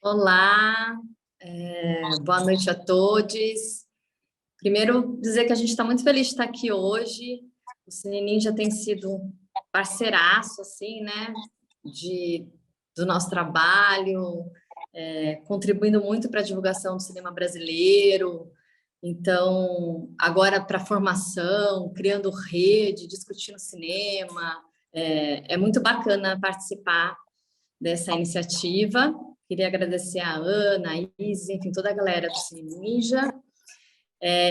Olá, boa noite a todos. Primeiro, dizer que a gente está muito feliz de estar aqui hoje. O Cine Ninja tem sido um parceiraço, assim, né, do nosso trabalho, contribuindo muito para a divulgação do cinema brasileiro. Então, agora para formação, criando rede, discutindo cinema. É muito bacana participar dessa iniciativa. Queria agradecer a Ana, a Isis, enfim, toda a galera do Cine Ninja.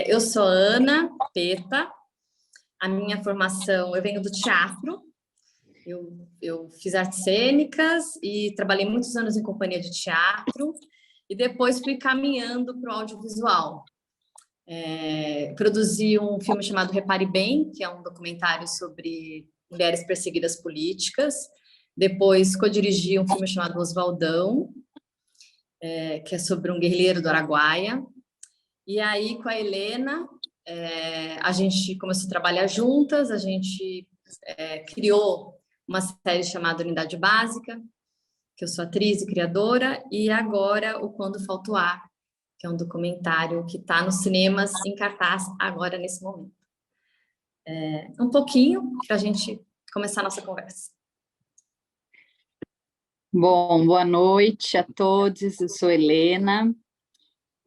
Eu sou Ana Peta, a minha formação, eu venho do teatro, eu fiz artes cênicas e trabalhei muitos anos em companhia de teatro, e depois fui caminhando para o audiovisual. Produzi um filme chamado Repare Bem, que é um documentário sobre mulheres perseguidas políticas. Depois co-dirigi um filme chamado Oswaldão, que é sobre um guerrilheiro do Araguaia. E aí, com a Helena, a gente começou a trabalhar juntas, a gente criou uma série chamada Unidade Básica, que eu sou atriz e criadora, e agora o Quando Falta o Ar, que é um documentário que está nos cinemas em cartaz agora, nesse momento. Um pouquinho para a gente começar a nossa conversa. Bom, boa noite a todos, eu sou Helena,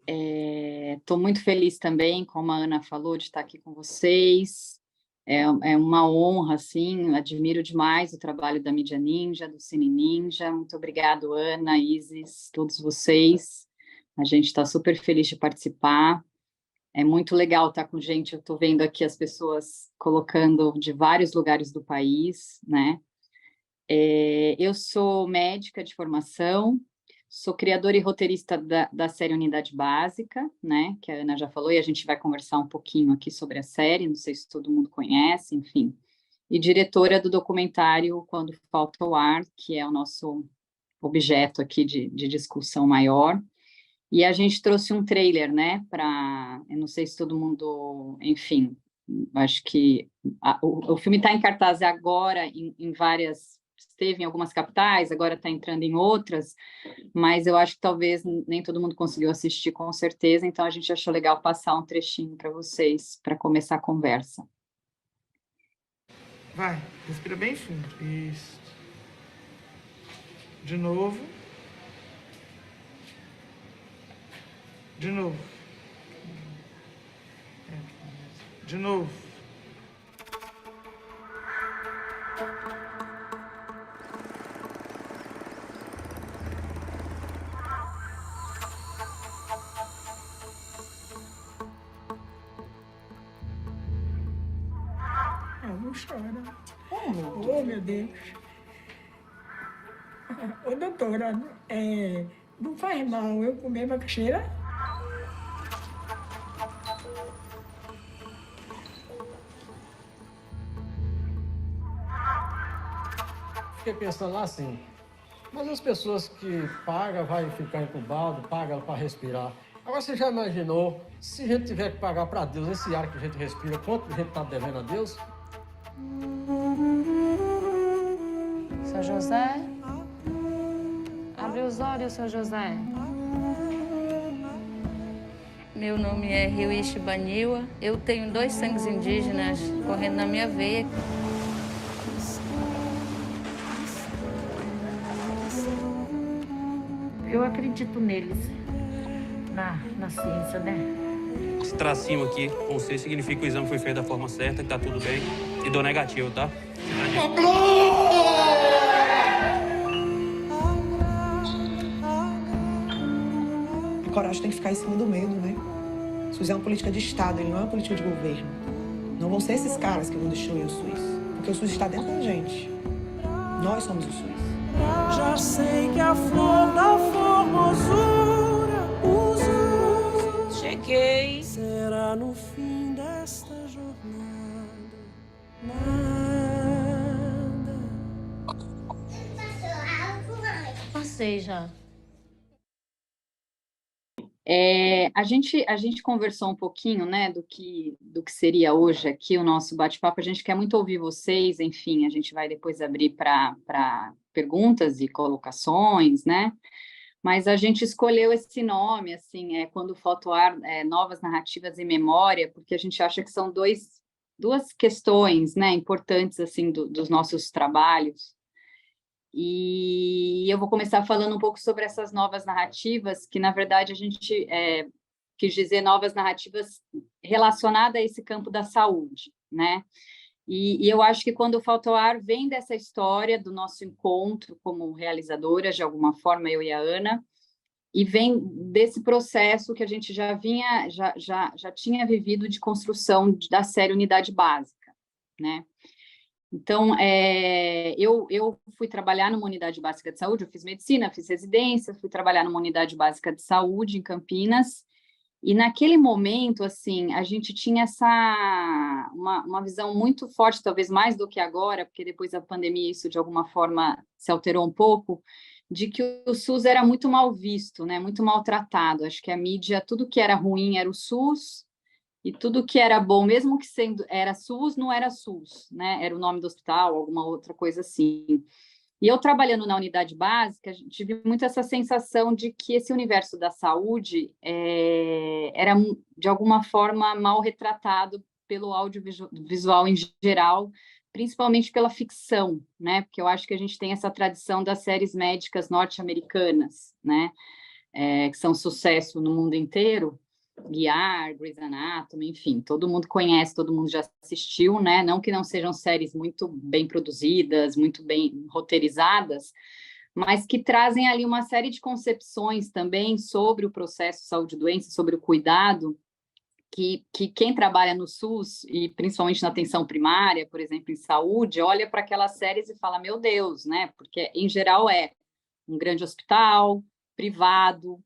estou muito feliz também, como a Ana falou, de estar aqui com vocês, é uma honra, assim, admiro demais o trabalho da Mídia Ninja, do Cine Ninja, muito obrigado, Ana, Isis, todos vocês, a gente está super feliz de participar, é muito legal estar com gente, eu estou vendo aqui as pessoas colocando de vários lugares do país, né? Eu sou médica de formação, sou criadora e roteirista da série Unidade Básica, né, que a Ana já falou, e a gente vai conversar um pouquinho aqui sobre a série, não sei se todo mundo conhece, enfim, e diretora do documentário Quando Falta o Ar, que é o nosso objeto aqui de discussão maior, e a gente trouxe um trailer, né, eu não sei se todo mundo, enfim, acho que o filme está em cartaz agora em várias, esteve em algumas capitais, agora está entrando em outras, mas eu acho que talvez nem todo mundo conseguiu assistir com certeza, então a gente achou legal passar um trechinho para vocês, para começar a conversa. Vai, respira bem fundo, isso. De novo. De novo. De novo. Não chora. Oh, meu Deus. Ô, doutora, não faz mal eu comer macaxeira? Fiquei pensando lá assim, mas as pessoas que pagam vai ficar entubado, pagam para respirar. Agora você já imaginou, se a gente tiver que pagar para Deus esse ar que a gente respira, quanto a gente está devendo a Deus? Seu José? Abre os olhos, seu José. Meu nome é Riuiche Baniwa. Eu tenho 2 sangues indígenas correndo na minha veia. Eu acredito neles, na ciência, né? Esse tracinho aqui com C significa que o exame foi feito da forma certa, que tá tudo bem. E dou negativo, tá? A coragem tem que ficar em cima do medo, né? O SUS é uma política de Estado, ele não é uma política de governo. Não vão ser esses caras que vão destruir o SUS, porque o SUS está dentro da gente. Nós somos o SUS. Já sei que a flor da formosura, os cheguei. Será no fim desta jornada nada. Passei já. A gente conversou um pouquinho, né, do que seria hoje aqui o nosso bate-papo. A gente quer muito ouvir vocês, enfim, a gente vai depois abrir para perguntas e colocações, né? mas a gente escolheu esse nome, assim, quando Fotoar, Novas Narrativas e Memória, porque a gente acha que são duas questões, né, importantes, assim, dos nossos trabalhos. E eu vou começar falando um pouco sobre essas novas narrativas, que, na verdade, a gente quis dizer novas narrativas relacionadas a esse campo da saúde, né? E eu acho que quando o Fotoar vem dessa história do nosso encontro como realizadoras, de alguma forma, eu e a Ana, e vem desse processo que a gente já tinha vivido de construção da série Unidade Básica, né? Então, eu fui trabalhar numa unidade básica de saúde, eu fiz medicina, fiz residência, fui trabalhar numa unidade básica de saúde em Campinas. E naquele momento, assim, a gente tinha uma visão muito forte, talvez mais do que agora, porque depois da pandemia isso de alguma forma se alterou um pouco, de que o SUS era muito mal visto, né? Muito maltratado. Acho que a mídia, tudo que era ruim era o SUS, e tudo que era bom, mesmo que era SUS, não era SUS, né? Era o nome do hospital, alguma outra coisa assim. E eu trabalhando na unidade básica, tive muito essa sensação de que esse universo da saúde era, de alguma forma, mal retratado pelo audiovisual em geral, principalmente pela ficção, né? Porque eu acho que a gente tem essa tradição das séries médicas norte-americanas, né? Que são sucesso no mundo inteiro. ER, Grey's Anatomy, enfim, todo mundo conhece, todo mundo já assistiu, né? Não que não sejam séries muito bem produzidas, muito bem roteirizadas, mas que trazem ali uma série de concepções também sobre o processo saúde e doença, sobre o cuidado, que quem trabalha no SUS, e principalmente na atenção primária, por exemplo, em saúde, olha para aquelas séries e fala, meu Deus, né? Porque, em geral, é um grande hospital, privado,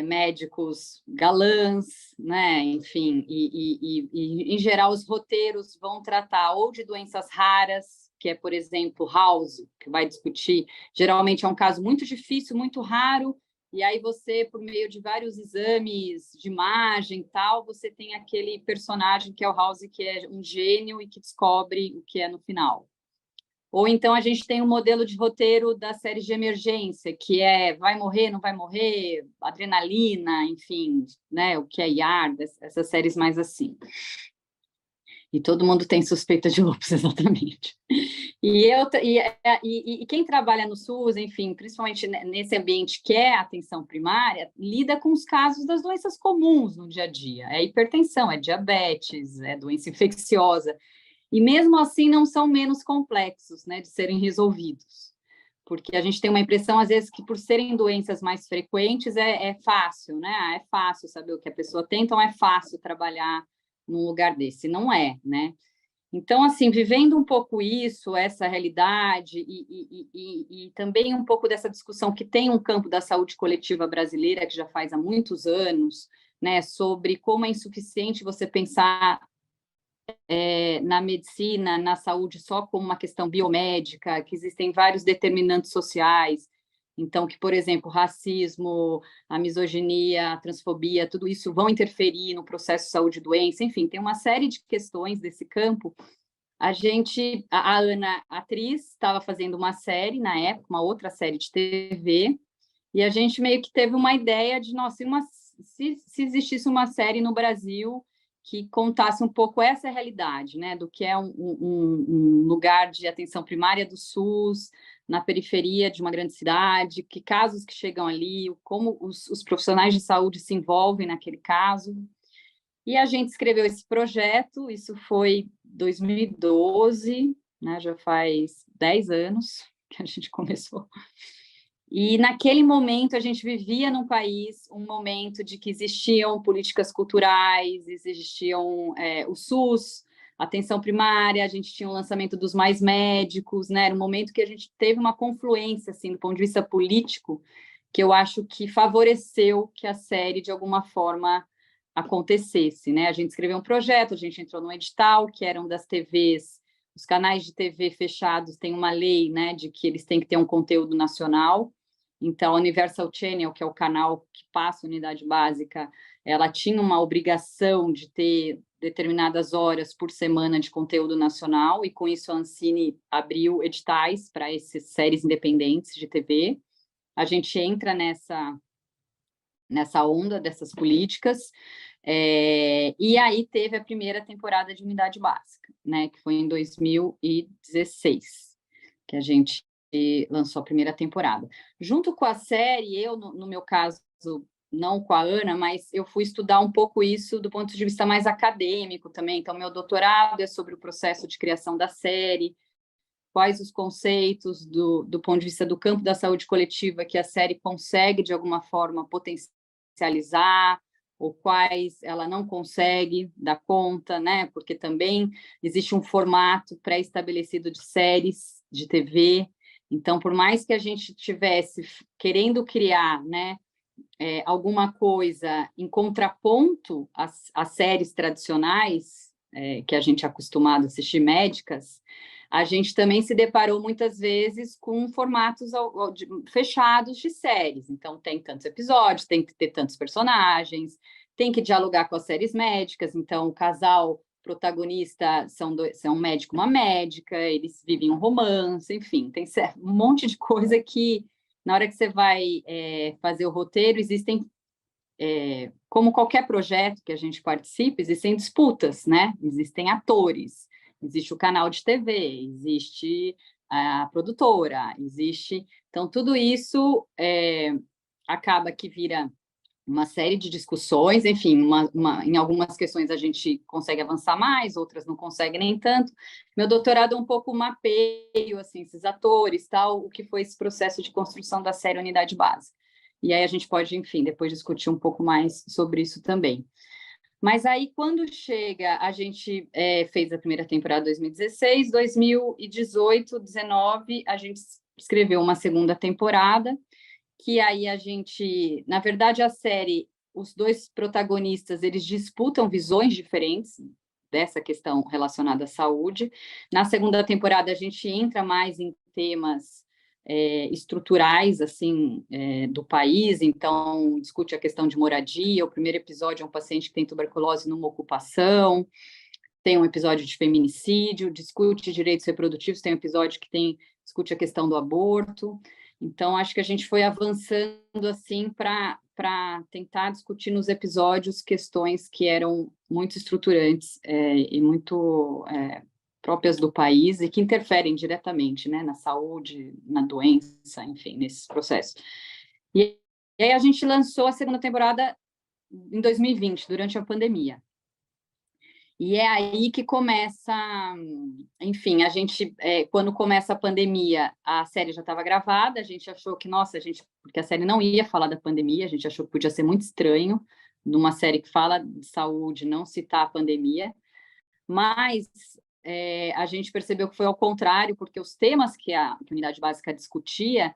médicos galãs, né? Enfim, em geral os roteiros vão tratar ou de doenças raras, que é, por exemplo, House, que vai discutir, geralmente é um caso muito difícil, muito raro, e aí você, por meio de vários exames de imagem e tal, você tem aquele personagem que é o House, que é um gênio e que descobre o que é no final. Ou então a gente tem um modelo de roteiro das séries de emergência, que vai morrer, não vai morrer, adrenalina, enfim, né, o que é IAR, essas séries mais assim. E todo mundo tem suspeita de lúpus, exatamente. E quem trabalha no SUS, enfim, principalmente nesse ambiente que é a atenção primária, lida com os casos das doenças comuns no dia a dia. É hipertensão, é diabetes, é doença infecciosa. E mesmo assim não são menos complexos, né, de serem resolvidos, porque a gente tem uma impressão, às vezes, que por serem doenças mais frequentes é fácil, né? É fácil saber o que a pessoa tem, então é fácil trabalhar num lugar desse. Não é, né? Então, assim, vivendo um pouco isso, essa realidade, e também um pouco dessa discussão que tem um campo da saúde coletiva brasileira, que já faz há muitos anos, né, sobre como é insuficiente você pensar na medicina, na saúde, só como uma questão biomédica, que existem vários determinantes sociais, então que, por exemplo, o racismo, a misoginia, a transfobia, tudo isso vão interferir no processo de saúde e doença, enfim, tem uma série de questões desse campo. A Ana, atriz, estava fazendo uma série na época, uma outra série de TV, e a gente meio que teve uma ideia de, nossa, se existisse uma série no Brasil que contasse um pouco essa realidade, né, do que é um lugar de atenção primária do SUS, na periferia de uma grande cidade, que casos que chegam ali, como os profissionais de saúde se envolvem naquele caso. E a gente escreveu esse projeto, isso foi 2012, né, já faz 10 anos que a gente começou. E naquele momento a gente vivia num país um momento de que existiam políticas culturais, existiam o SUS, atenção primária, a gente tinha o lançamento dos Mais Médicos, né? Era um momento que a gente teve uma confluência, assim, do ponto de vista político, que eu acho que favoreceu que a série, de alguma forma, acontecesse, né? A gente escreveu um projeto, a gente entrou no edital, que eram das TVs, os canais de TV fechados têm uma lei, né, de que eles têm que ter um conteúdo nacional. Então, a Universal Channel, que é o canal que passa a unidade básica, ela tinha uma obrigação de ter determinadas horas por semana de conteúdo nacional, e com isso a Ancine abriu editais para essas séries independentes de TV. a gente entra nessa onda dessas políticas, e aí teve a primeira temporada de Unidade Básica, né, que foi em 2016, que a gente lançou a primeira temporada. Junto com a série, eu, no meu caso, não com a Ana, mas eu fui estudar um pouco isso do ponto de vista mais acadêmico também. Então, meu doutorado é sobre o processo de criação da série, quais os conceitos do ponto de vista do campo da saúde coletiva que a série consegue, de alguma forma, potencializar, ou quais ela não consegue dar conta, né? Porque também existe um formato pré-estabelecido de séries de TV. Então, por mais que a gente tivesse querendo criar, né, alguma coisa em contraponto às séries tradicionais, que a gente é acostumado a assistir, médicas, a gente também se deparou muitas vezes com formatos fechados de séries. Então, tem tantos episódios, tem que ter tantos personagens, tem que dialogar com as séries médicas. Então, o casal protagonista são um médico e uma médica, eles vivem um romance, enfim, tem um monte de coisa que, na hora que você vai fazer o roteiro, existem, como qualquer projeto que a gente participe, existem disputas, né? Existem atores, existe o canal de TV, existe a produtora, existe... Então, tudo isso acaba que vira uma série de discussões, enfim, em algumas questões a gente consegue avançar mais, outras não consegue nem tanto. Meu doutorado é um pouco mapeio, assim, esses atores, tal, o que foi esse processo de construção da série Unidade Básica. E aí a gente pode, enfim, depois discutir um pouco mais sobre isso também. Mas aí, quando chega, a gente fez a primeira temporada em 2016, 2018, 2019, a gente escreveu uma segunda temporada, que aí a gente, na verdade, a série, os dois protagonistas, eles disputam visões diferentes dessa questão relacionada à saúde. Na segunda temporada, a gente entra mais em temas estruturais, assim, do país, então discute a questão de moradia. O primeiro episódio é um paciente que tem tuberculose numa ocupação, tem um episódio de feminicídio, discute direitos reprodutivos, tem um episódio que discute a questão do aborto. Então, acho que a gente foi avançando assim para tentar discutir nos episódios questões que eram muito estruturantes e muito próprias do país e que interferem diretamente, né, na saúde, na doença, enfim, nesses processos. E aí a gente lançou a segunda temporada em 2020, durante a pandemia. E é aí que começa, enfim, a gente, quando começa a pandemia, a série já estava gravada, a gente achou que, nossa, porque a série não ia falar da pandemia, a gente achou que podia ser muito estranho, numa série que fala de saúde, não citar a pandemia, mas a gente percebeu que foi ao contrário, porque os temas que a Unidade Básica discutia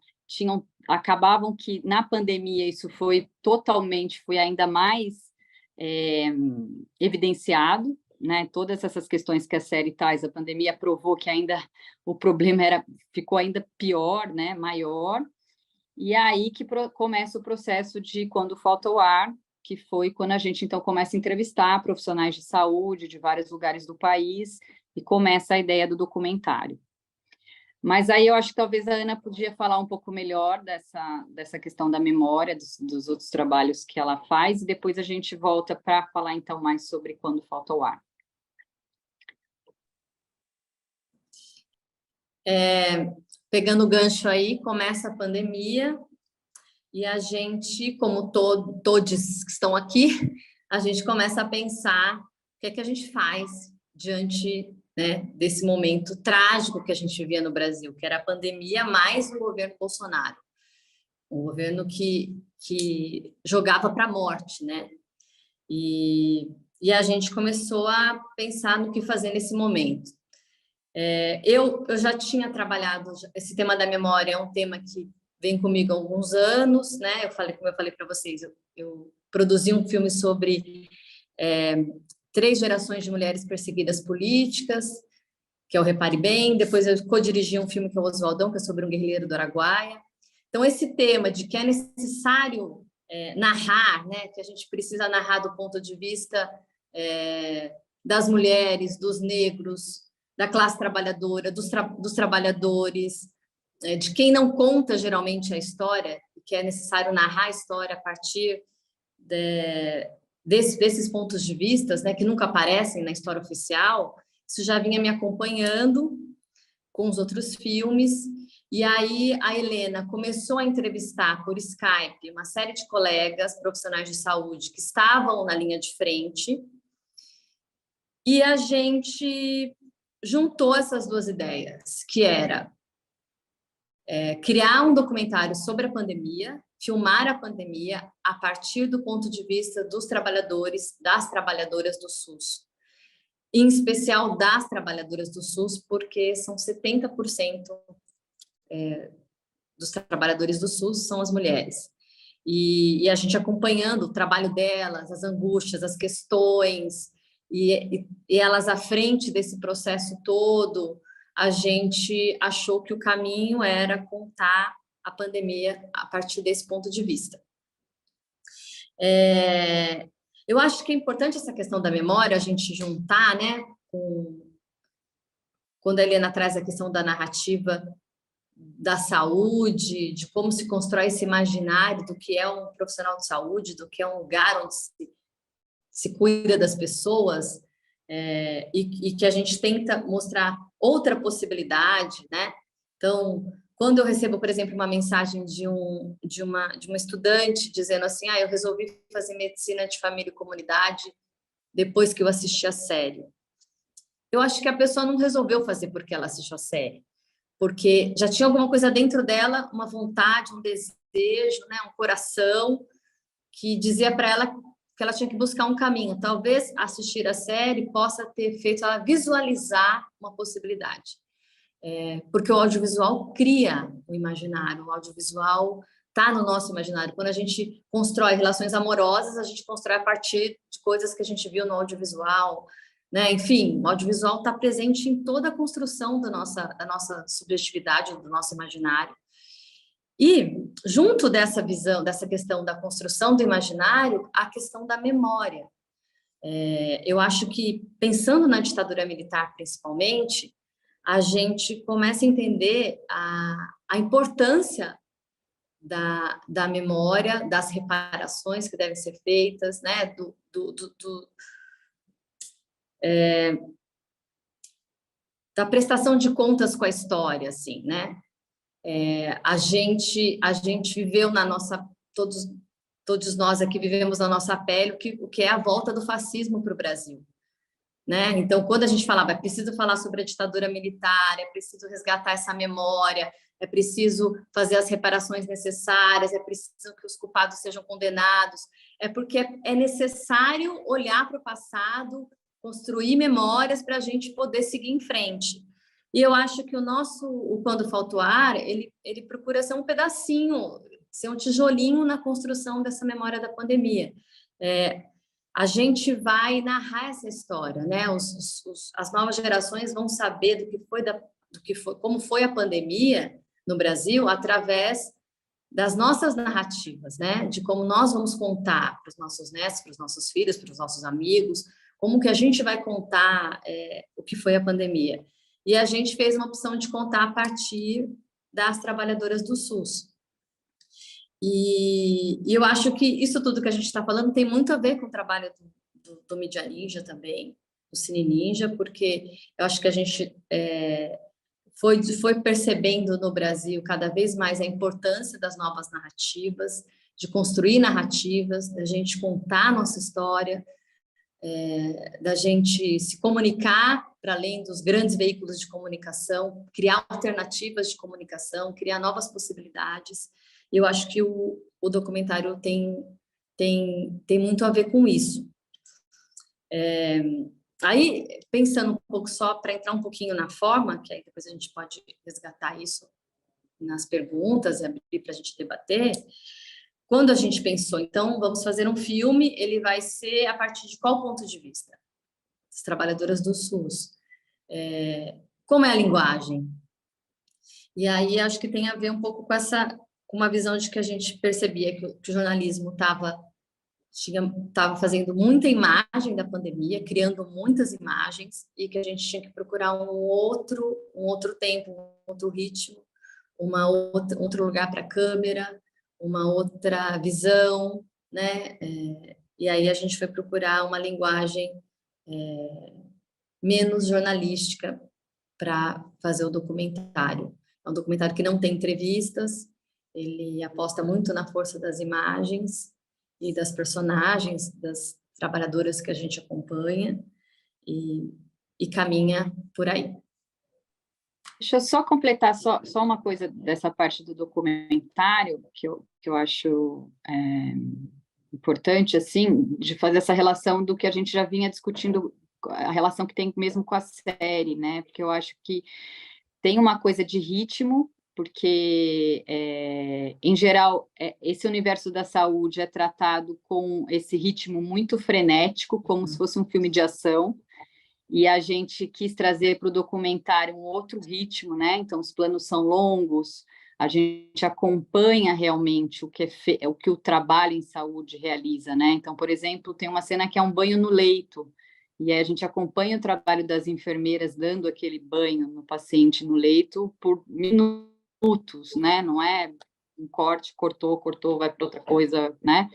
acabavam que, na pandemia, isso foi ainda mais evidenciado, né? Todas essas questões que a série traz, a pandemia provou que ainda o problema ficou ainda pior, né? Maior, e aí que começa o processo de Quando Falta o Ar, que foi quando a gente, então, começa a entrevistar profissionais de saúde de vários lugares do país, e começa a ideia do documentário. Mas aí eu acho que talvez a Ana podia falar um pouco melhor dessa questão da memória, dos outros trabalhos que ela faz, e depois a gente volta para falar, então, mais sobre Quando Falta o Ar. Pegando o gancho aí, começa a pandemia, e a gente, como todos que estão aqui, a gente começa a pensar o que é que a gente faz diante, né, desse momento trágico que a gente vivia no Brasil, que era a pandemia mais o governo Bolsonaro, um governo que jogava para a morte, né? E a gente começou a pensar no que fazer nesse momento. Eu já tinha trabalhado, esse tema da memória é um tema que vem comigo há alguns anos, né? Como eu falei para vocês, eu produzi um filme sobre 3 gerações de mulheres perseguidas políticas, que é o Repare Bem. Depois eu co-dirigi um filme que é o Oswaldão, que é sobre um guerrilheiro do Araguaia. Então, esse tema de que é necessário narrar, né? Que a gente precisa narrar do ponto de vista das mulheres, dos negros, da classe trabalhadora, dos trabalhadores, de quem não conta geralmente a história, que é necessário narrar a história a partir desses pontos de vista, né, que nunca aparecem na história oficial. Isso já vinha me acompanhando com os outros filmes, e aí a Helena começou a entrevistar por Skype uma série de colegas profissionais de saúde que estavam na linha de frente, e a gente juntou essas duas ideias, que era criar um documentário sobre a pandemia, filmar a pandemia a partir do ponto de vista dos trabalhadores, das trabalhadoras do SUS, em especial das trabalhadoras do SUS, porque são 70% dos trabalhadores do SUS são as mulheres. E a gente acompanhando o trabalho delas, as angústias, as questões, e elas à frente desse processo todo, a gente achou que o caminho era contar a pandemia a partir desse ponto de vista. Eu acho que é importante essa questão da memória, a gente juntar, né, quando a Helena traz a questão da narrativa da saúde, de como se constrói esse imaginário do que é um profissional de saúde, do que é um lugar onde se cuida das pessoas, e que a gente tenta mostrar outra possibilidade, né? Então, quando eu recebo, por exemplo, uma mensagem de uma estudante dizendo assim, eu resolvi fazer medicina de família e comunidade depois que eu assisti a série. Eu acho que a pessoa não resolveu fazer porque ela assistiu a série, porque já tinha alguma coisa dentro dela, uma vontade, um desejo, né, um coração, que dizia para ela que ela tinha que buscar um caminho. Talvez assistir a série possa ter feito ela visualizar uma possibilidade. Porque o audiovisual cria o imaginário, o audiovisual está no nosso imaginário. Quando a gente constrói relações amorosas, a gente constrói a partir de coisas que a gente viu no audiovisual, né? Enfim, o audiovisual está presente em toda a construção da nossa subjetividade, do nosso imaginário. E, junto dessa visão, dessa questão da construção do imaginário, a questão da memória. Eu acho que, pensando na ditadura militar, principalmente, a gente começa a entender a importância da memória, das reparações que devem ser feitas, né? Da prestação de contas com a história, assim, né? A gente viveu na nossa... Todos nós aqui vivemos na nossa pele o que é a volta do fascismo para o Brasil. Né? Então, quando a gente falava, é preciso falar sobre a ditadura militar, é preciso resgatar essa memória, é preciso fazer as reparações necessárias, é preciso que os culpados sejam condenados, porque é necessário olhar para o passado, construir memórias para a gente poder seguir em frente. E eu acho que o Quando Falta o Ar, ele procura ser um pedacinho, ser um tijolinho na construção dessa memória da pandemia. A gente vai narrar essa história, né? As novas gerações vão saber como foi a pandemia no Brasil através das nossas narrativas, né? De como nós vamos contar para os nossos netos, para os nossos filhos, para os nossos amigos, como que a gente vai contar o que foi a pandemia. E a gente fez uma opção de contar a partir das trabalhadoras do SUS. E eu acho que isso tudo que a gente está falando tem muito a ver com o trabalho do Mídia Ninja também, do Cine Ninja, porque eu acho que a gente foi percebendo no Brasil cada vez mais a importância das novas narrativas, de construir narrativas, da gente contar a nossa história, da gente se comunicar para além dos grandes veículos de comunicação, criar alternativas de comunicação, criar novas possibilidades. Eu acho que o documentário tem muito a ver com isso. Aí, pensando um pouco só, para entrar um pouquinho na forma, que aí depois a gente pode resgatar isso nas perguntas e abrir para a gente debater. Quando a gente pensou, então, vamos fazer um filme, ele vai ser a partir de qual ponto de vista? As trabalhadoras do SUS. Como é a linguagem? E aí, acho que tem a ver um pouco com uma visão de que a gente percebia que o jornalismo estava fazendo muita imagem da pandemia, criando muitas imagens, e que a gente tinha que procurar um outro tempo, um outro ritmo, outro lugar para a câmera, uma outra visão, né? E aí a gente foi procurar uma linguagem menos jornalística para fazer o documentário. É um documentário que não tem entrevistas, ele aposta muito na força das imagens e das personagens, das trabalhadoras que a gente acompanha e caminha por aí. Deixa eu só completar só uma coisa dessa parte do documentário, que eu acho importante, assim, de fazer essa relação do que a gente já vinha discutindo, a relação que tem mesmo com a série, né? Porque eu acho que tem uma coisa de ritmo, porque, em geral, esse universo da saúde é tratado com esse ritmo muito frenético, como se fosse um filme de ação, e a gente quis trazer para o documentário um outro ritmo, né? Então, os planos são longos, a gente acompanha realmente o que o trabalho em saúde realiza, né? Então, por exemplo, tem uma cena que é um banho no leito, e aí a gente acompanha o trabalho das enfermeiras dando aquele banho no paciente no leito por minutos, né? Não é um corte, cortou, vai para outra coisa, né?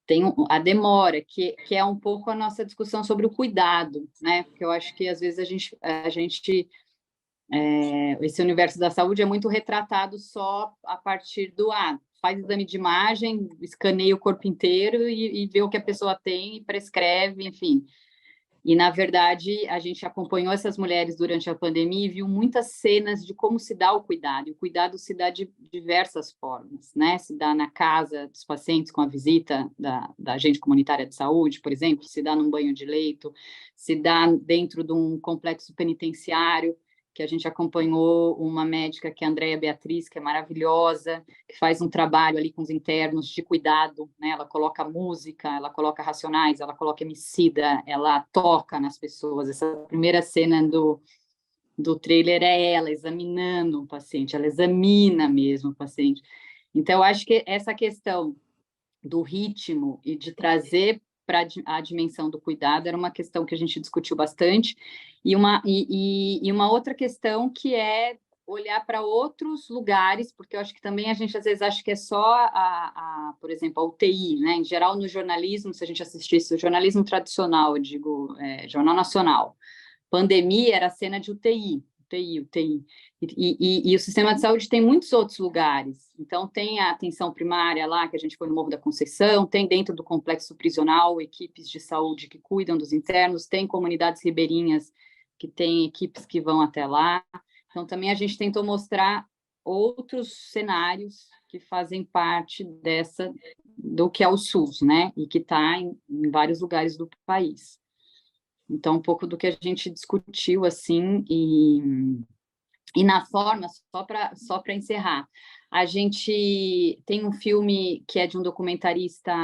Tem a demora, que é um pouco a nossa discussão sobre o cuidado, né? Porque eu acho que, às vezes, esse universo da saúde é muito retratado só a partir do faz exame de imagem, escaneia o corpo inteiro e vê o que a pessoa tem e prescreve, enfim. E, na verdade, a gente acompanhou essas mulheres durante a pandemia e viu muitas cenas de como se dá o cuidado. E o cuidado se dá de diversas formas, né? Se dá na casa dos pacientes com a visita da agente comunitária de saúde, por exemplo, se dá num banho de leito, se dá dentro de um complexo penitenciário, que a gente acompanhou uma médica, que é a Andréia Beatriz, que é maravilhosa, que faz um trabalho ali com os internos de cuidado, né? Ela coloca música, ela coloca Racionais, ela coloca Emicida, ela toca nas pessoas. Essa primeira cena do trailer é ela examinando o paciente, ela examina mesmo o paciente. Então, eu acho que essa questão do ritmo e de trazer para a dimensão do cuidado era uma questão que a gente discutiu bastante, e uma outra questão que é olhar para outros lugares, porque eu acho que também a gente às vezes acha que é só por exemplo, a UTI, né? Em geral, no jornalismo, se a gente assistisse o jornalismo tradicional, eu digo, Jornal Nacional, pandemia era a cena de UTI. E o sistema de saúde tem muitos outros lugares. Então, tem a atenção primária lá, que a gente foi no Morro da Conceição, tem dentro do complexo prisional equipes de saúde que cuidam dos internos, tem comunidades ribeirinhas que tem equipes que vão até lá. Então, também a gente tentou mostrar outros cenários que fazem parte do que é o SUS, né? E que está em vários lugares do país. Então, um pouco do que a gente discutiu, assim, e na forma, só para encerrar, a gente tem um filme que é de um documentarista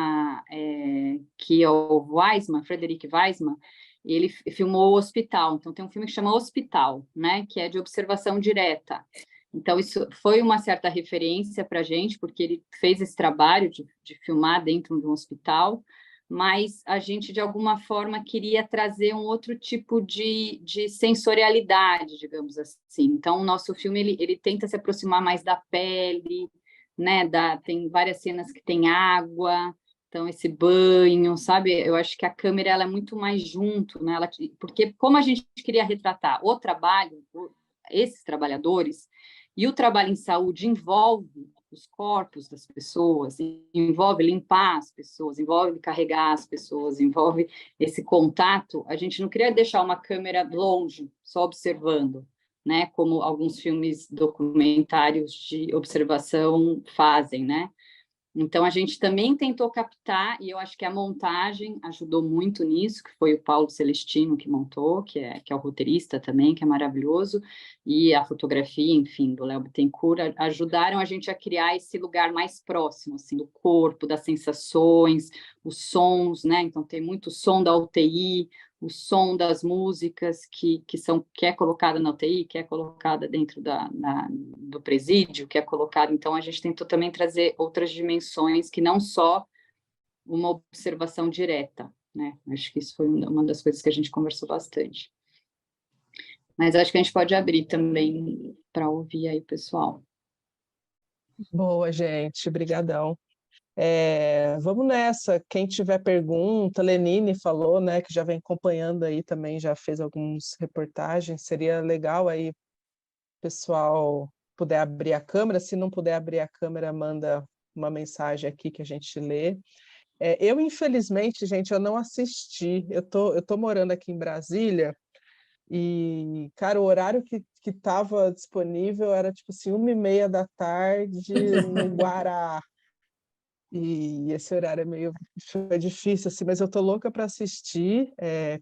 que é o Weissman, Frederic Weissman, ele filmou o Hospital. Então, tem um filme que chama Hospital, né, que é de observação direta. Então, isso foi uma certa referência para a gente, porque ele fez esse trabalho de filmar dentro de um hospital, mas a gente, de alguma forma, queria trazer um outro tipo de sensorialidade, digamos assim. Então, o nosso filme, ele tenta se aproximar mais da pele, né? Tem várias cenas que tem água, então esse banho, sabe? Eu acho que a câmera ela é muito mais junto, né? Porque como a gente queria retratar o trabalho, esses trabalhadores, e o trabalho em saúde envolve os corpos das pessoas, envolve limpar as pessoas, envolve carregar as pessoas, envolve esse contato, a gente não queria deixar uma câmera longe, só observando, né? Como alguns filmes documentários de observação fazem, né? Então, a gente também tentou captar, e eu acho que a montagem ajudou muito nisso, que foi o Paulo Celestino que montou, que é o roteirista também, que é maravilhoso, e a fotografia, enfim, do Léo Bittencourt, ajudaram a gente a criar esse lugar mais próximo, assim, do corpo, das sensações, os sons, né? Então, tem muito som da UTI, o som das músicas que é colocada na UTI, que é colocada dentro do presídio, que é colocado. Então, a gente tentou também trazer outras dimensões que não só uma observação direta, né? Acho que isso foi uma das coisas que a gente conversou bastante. Mas acho que a gente pode abrir também para ouvir aí o pessoal. Boa, gente, brigadão. Vamos nessa. Quem tiver pergunta, Lenine falou, né, que já vem acompanhando aí também, já fez algumas reportagens. Seria legal aí, pessoal, puder abrir a câmera. Se não puder abrir a câmera, manda uma mensagem aqui que a gente lê. Eu, infelizmente, gente, eu não assisti. Eu tô morando aqui em Brasília e, cara, o horário que estava disponível era tipo assim, 1h30 da tarde no Guará. E esse horário foi difícil, assim, mas eu tô louca para assistir,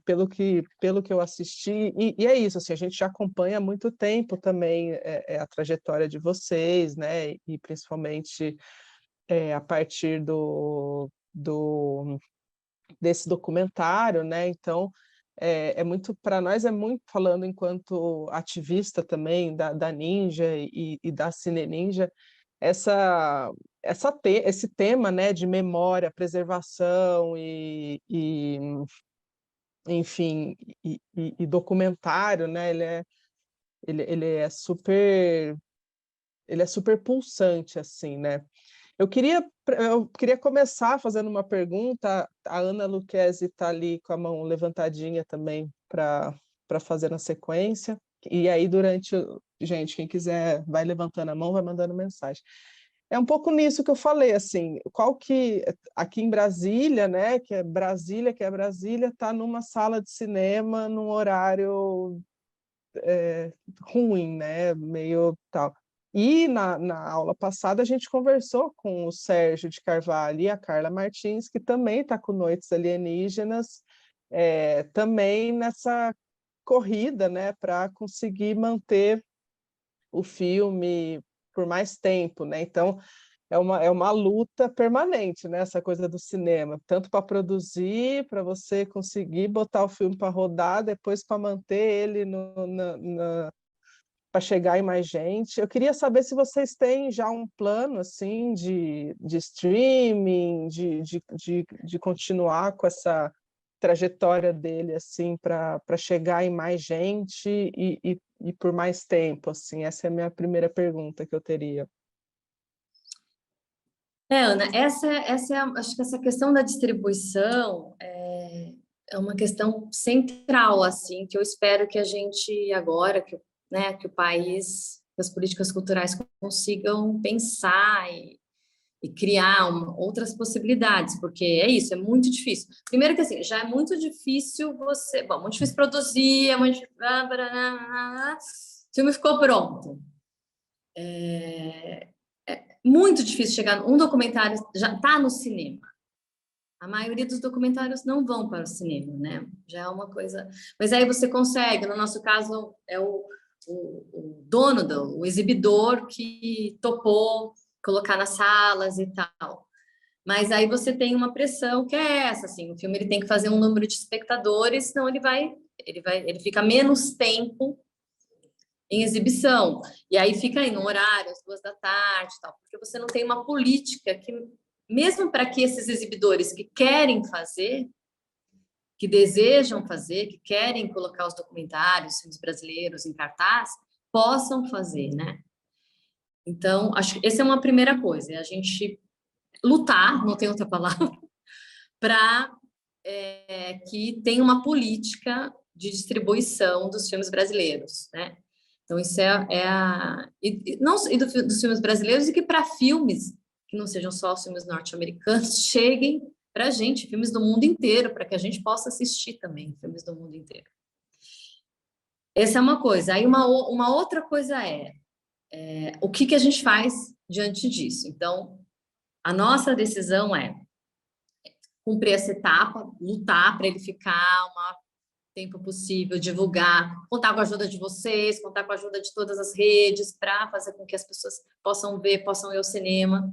pelo que eu assisti, e é isso, assim, a gente já acompanha há muito tempo também a trajetória de vocês, né, e principalmente a partir desse documentário, né, então muito, para nós é muito, falando enquanto ativista também da Ninja e da Cine Ninja, esse tema, né, de memória, preservação enfim, e documentário, né, ele é super pulsante, assim, né. Eu queria começar fazendo uma pergunta. A Ana Lucchesi está ali com a mão levantadinha também para fazer na sequência. E aí, gente, quem quiser vai levantando a mão, vai mandando mensagem. É um pouco nisso que eu falei, assim, aqui em Brasília, né, que é Brasília, está numa sala de cinema, num horário ruim, né, meio tal. E na aula passada a gente conversou com o Sérgio de Carvalho e a Carla Martins, que também está com Noites Alienígenas, também nessa corrida, né, para conseguir manter o filme por mais tempo, né? Então é uma luta permanente, né? Essa coisa do cinema, tanto para produzir, para você conseguir botar o filme para rodar, depois para manter ele para chegar em mais gente. Eu queria saber se vocês têm já um plano assim de streaming, de continuar com essa trajetória dele assim para chegar em mais gente e por mais tempo, assim. Essa é a minha primeira pergunta que eu teria. Ana, acho que essa questão da distribuição é uma questão central, assim, que eu espero que a gente agora, que o país, que as políticas culturais consigam pensar e criar outras possibilidades, porque é isso, é muito difícil. Primeiro que assim, já é muito difícil muito difícil produzir, é muito difícil, o filme ficou pronto. É muito difícil chegar, um documentário já está no cinema. A maioria dos documentários não vão para o cinema, né? Já é uma coisa... Mas aí você consegue, no nosso caso, é o dono, o exibidor que topou colocar nas salas e tal. Mas aí você tem uma pressão que é essa, assim, o filme ele tem que fazer um número de espectadores, senão ele fica menos tempo em exibição. E aí fica aí no horário, às 2 da tarde, tal, porque você não tem uma política que, mesmo para que esses exibidores que querem fazer, que desejam fazer, que querem colocar os documentários, filmes brasileiros em cartaz, possam fazer, né? Então, acho que essa é uma primeira coisa, é a gente lutar, não tem outra palavra, para que tenha uma política de distribuição dos filmes brasileiros, né? Então, isso dos filmes brasileiros, e que para filmes que não sejam só os filmes norte-americanos, cheguem para a gente, filmes do mundo inteiro, para que a gente possa assistir também filmes do mundo inteiro. Essa é uma coisa. Aí uma outra coisa o que a gente faz diante disso? Então, a nossa decisão é cumprir essa etapa, lutar para ele ficar o maior tempo possível, divulgar, contar com a ajuda de vocês, contar com a ajuda de todas as redes para fazer com que as pessoas possam ir ao cinema.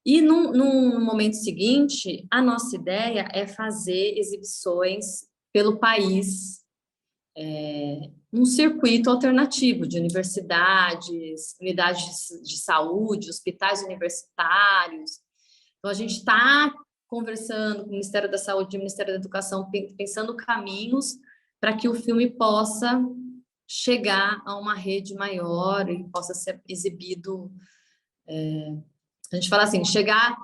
E no momento seguinte, a nossa ideia é fazer exibições pelo país, num circuito alternativo de universidades, unidades de saúde, hospitais universitários. Então, a gente está conversando com o Ministério da Saúde e o Ministério da Educação, pensando caminhos para que o filme possa chegar a uma rede maior e possa ser exibido A gente fala assim, chegar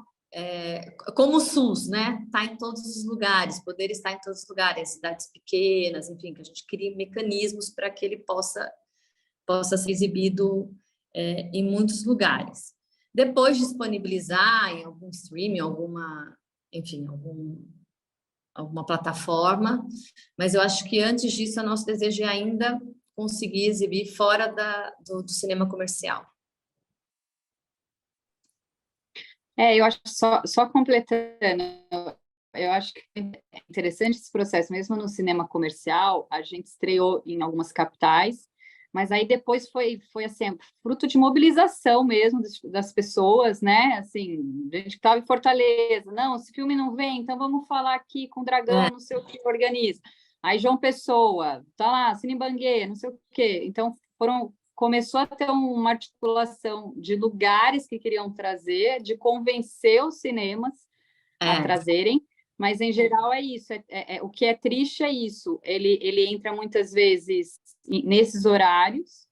como o SUS, né? Tá em todos os lugares, poder estar em todos os lugares, cidades pequenas, enfim, que a gente crie mecanismos para que ele possa ser exibido em muitos lugares. Depois disponibilizar em algum streaming, alguma plataforma, mas eu acho que antes disso, o nosso desejo é ainda conseguir exibir fora do cinema comercial. Eu acho só completando, eu acho que é interessante esse processo, mesmo no cinema comercial, a gente estreou em algumas capitais, mas aí depois foi assim, fruto de mobilização mesmo das pessoas, né? Assim, a gente que estava em Fortaleza, não, esse filme não vem, então vamos falar aqui com o Dragão, não sei o que organiza. Aí João Pessoa, tá lá, Cine Banguê, não sei o quê. Então começou a ter uma articulação de lugares que queriam trazer, de convencer os cinemas a trazerem, mas em geral é isso, o que é triste é isso, ele entra muitas vezes nesses horários,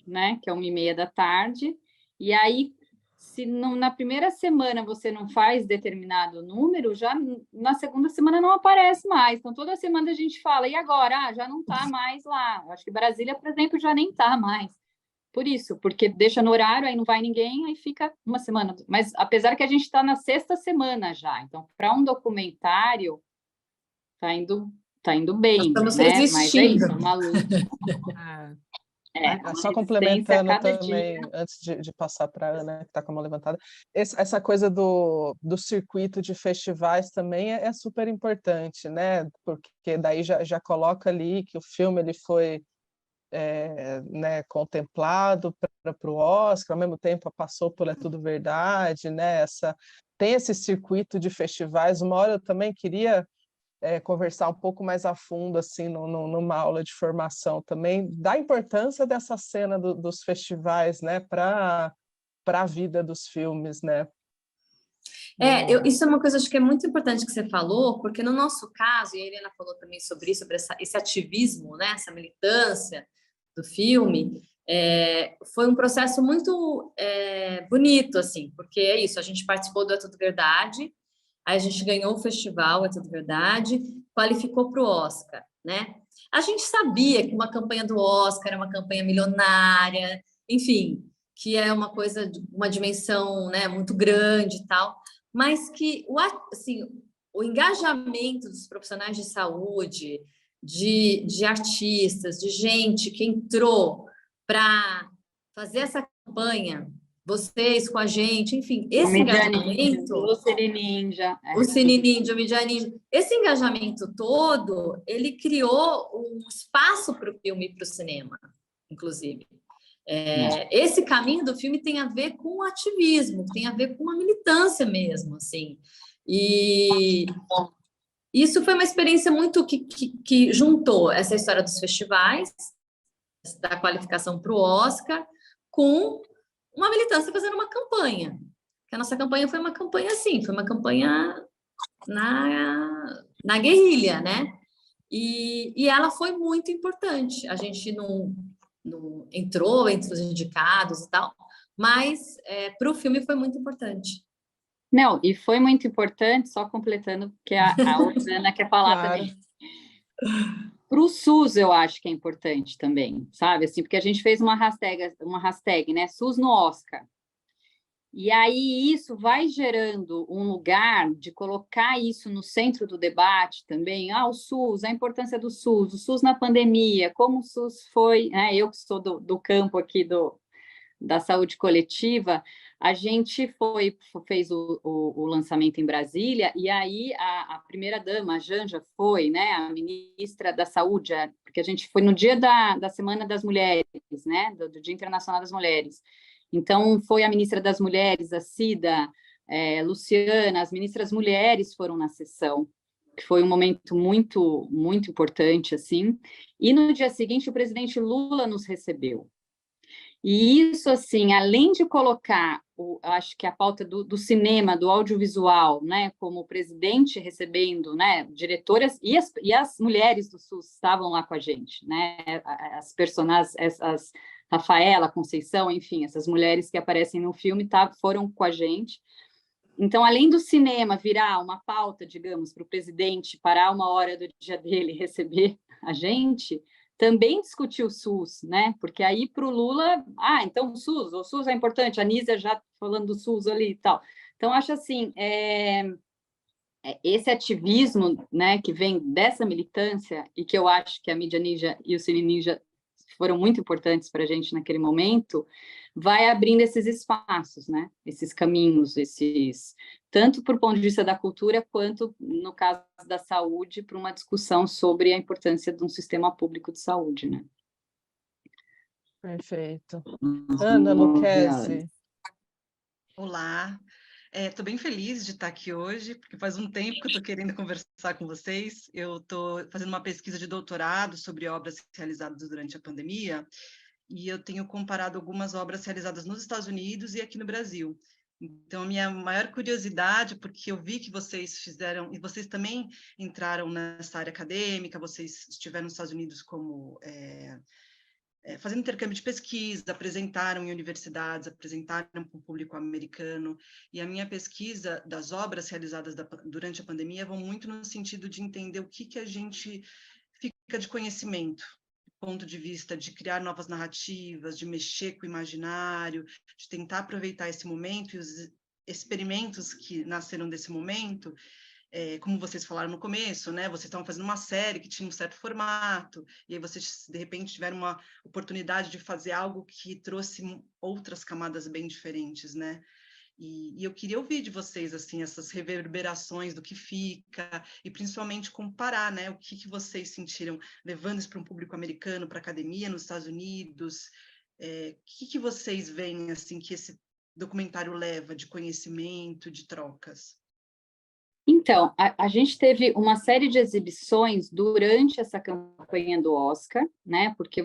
né, que é 1h30 da tarde, e aí, se na primeira semana você não faz determinado número, já na segunda semana não aparece mais. Então, toda semana a gente fala, e agora? Já não está mais lá. Acho que Brasília, por exemplo, já nem está mais. Por isso, porque deixa no horário, aí não vai ninguém, aí fica uma semana. Mas, apesar que a gente está na 6ª semana já. Então, para um documentário, está indo bem, né? Mas é isso, é uma luta. Só complementando também, antes de passar para a Ana, que está com a mão levantada, essa coisa do circuito de festivais também é super importante, né? Porque daí já coloca ali que o filme ele foi né, contemplado para o Oscar, ao mesmo tempo passou por É Tudo Verdade, né? Tem esse circuito de festivais. Uma hora eu também queria conversar um pouco mais a fundo, assim, numa aula de formação também, da importância dessa cena dos festivais, né, para a vida dos filmes, né? Isso é uma coisa, acho que é muito importante que você falou, porque no nosso caso, e a Helena falou também sobre isso, sobre esse ativismo, né, essa militância do filme, foi um processo muito bonito, assim, porque é isso, a gente participou do É Tudo Verdade, aí a gente ganhou o festival, É Tudo Verdade, qualificou para o Oscar, né? A gente sabia que uma campanha do Oscar é uma campanha milionária, enfim, que é uma coisa, uma dimensão, né, muito grande e tal, mas que o engajamento dos profissionais de saúde, de artistas, de gente que entrou para fazer essa campanha, vocês com a gente, enfim, esse engajamento... O Cine Ninja. O Cine Ninja, o Mídia Ninja. Esse engajamento todo, ele criou um espaço para o filme e para o cinema, inclusive. Esse caminho do filme tem a ver com o ativismo, tem a ver com a militância mesmo, assim. E isso foi uma experiência muito que juntou essa história dos festivais, da qualificação para o Oscar, com uma militância fazendo uma campanha. Que a nossa campanha foi uma campanha assim, foi uma campanha na guerrilha, né? E ela foi muito importante. A gente não entrou entre os indicados e tal, mas para o filme foi muito importante. Não, e foi muito importante, só completando, porque a Ana quer falar também. Para o SUS, eu acho que é importante também, sabe? Assim, porque a gente fez uma hashtag, né? SUS no Oscar. E aí isso vai gerando um lugar de colocar isso no centro do debate também. O SUS, a importância do SUS, o SUS na pandemia, como o SUS foi... né? Eu que sou do campo aqui da saúde coletiva, a gente fez o lançamento em Brasília, e aí a primeira-dama, a Janja, foi, né, a ministra da Saúde, porque a gente foi no dia da Semana das Mulheres, né, do Dia Internacional das Mulheres. Então, foi a ministra das Mulheres, a Cida, Luciana, as ministras mulheres foram na sessão, que foi um momento muito, muito importante, assim. E no dia seguinte, o presidente Lula nos recebeu. E isso, assim, além de colocar, acho que a pauta do cinema, do audiovisual, né, como o presidente recebendo, né, diretoras, e as mulheres do SUS estavam lá com a gente, né, as personagens, Rafaela, Conceição, enfim, essas mulheres que aparecem no filme foram com a gente. Então, além do cinema virar uma pauta, digamos, para o presidente parar uma hora do dia dele e receber a gente, também discutiu o SUS, né? Porque aí para o Lula, então o SUS é importante, a Nízia já falando do SUS ali e tal. Então, acho assim, esse ativismo, né, que vem dessa militância, e que eu acho que a Mídia Ninja e o Cine Ninja foram muito importantes para a gente naquele momento, vai abrindo esses espaços, né? Esses caminhos, tanto por ponto de vista da cultura, quanto, no caso da saúde, para uma discussão sobre a importância de um sistema público de saúde, né? Perfeito. Ana Lucchesi. Olá, estou bem feliz de estar aqui hoje, porque faz um tempo que eu estou querendo conversar com vocês. Eu estou fazendo uma pesquisa de doutorado sobre obras realizadas durante a pandemia, e eu tenho comparado algumas obras realizadas nos Estados Unidos e aqui no Brasil. Então, a minha maior curiosidade, porque eu vi que vocês fizeram, e vocês também entraram nessa área acadêmica, vocês estiveram nos Estados Unidos como fazendo intercâmbio de pesquisa, apresentaram em universidades, apresentaram para o público americano, e a minha pesquisa das obras realizadas durante a pandemia vão muito no sentido de entender o que a gente fica de conhecimento, do ponto de vista de criar novas narrativas, de mexer com o imaginário, de tentar aproveitar esse momento e os experimentos que nasceram desse momento. Como vocês falaram no começo, né? Vocês estavam fazendo uma série que tinha um certo formato, e aí vocês, de repente, tiveram uma oportunidade de fazer algo que trouxe outras camadas bem diferentes, né? E eu queria ouvir de vocês, assim, essas reverberações do que fica, e principalmente comparar, né? O que vocês sentiram levando isso para um público americano, para a academia nos Estados Unidos, o que vocês veem, assim, que esse documentário leva de conhecimento, de trocas? Então, a gente teve uma série de exibições durante essa campanha do Oscar, né? Porque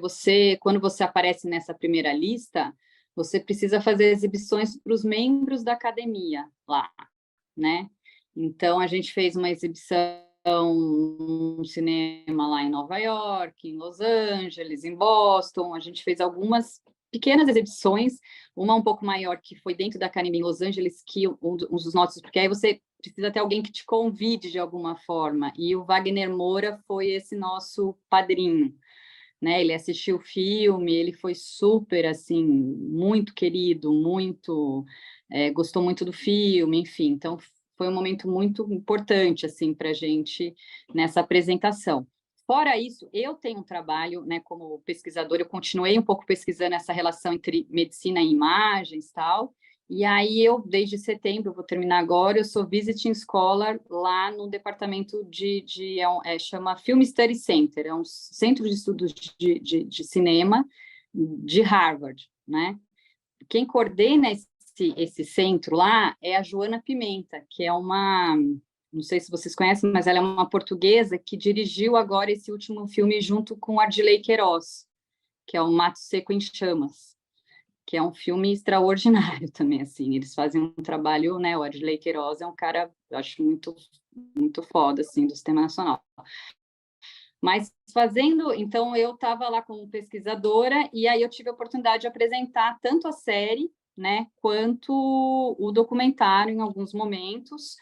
quando você aparece nessa primeira lista, você precisa fazer exibições para os membros da academia lá, né? Então, a gente fez uma exibição no cinema lá em Nova York, em Los Angeles, em Boston, a gente fez algumas pequenas exibições, uma um pouco maior, que foi dentro da academia em Los Angeles, que um dos nossos, porque aí você precisa ter alguém que te convide de alguma forma, e o Wagner Moura foi esse nosso padrinho, né? Ele assistiu o filme, ele foi super, assim, muito querido, gostou muito do filme, enfim, então foi um momento muito importante, assim, para a gente nessa apresentação. Fora isso, eu tenho um trabalho, né, como pesquisadora, eu continuei um pouco pesquisando essa relação entre medicina e imagens e tal, e aí desde setembro, vou terminar agora, eu sou Visiting Scholar lá no departamento chama Film Study Center, é um centro de estudos de cinema de Harvard, né? Quem coordena esse centro lá é a Joana Pimenta, que é não sei se vocês conhecem, mas ela é uma portuguesa que dirigiu agora esse último filme junto com Ardilei Queiroz, que é o Mato Seco em Chamas, que é um filme extraordinário também, assim, eles fazem um trabalho, né, o Ardilei Queiroz é um cara, eu acho muito, muito foda, assim, do sistema nacional. Mas então eu estava lá como pesquisadora, e aí eu tive a oportunidade de apresentar tanto a série, né, quanto o documentário em alguns momentos.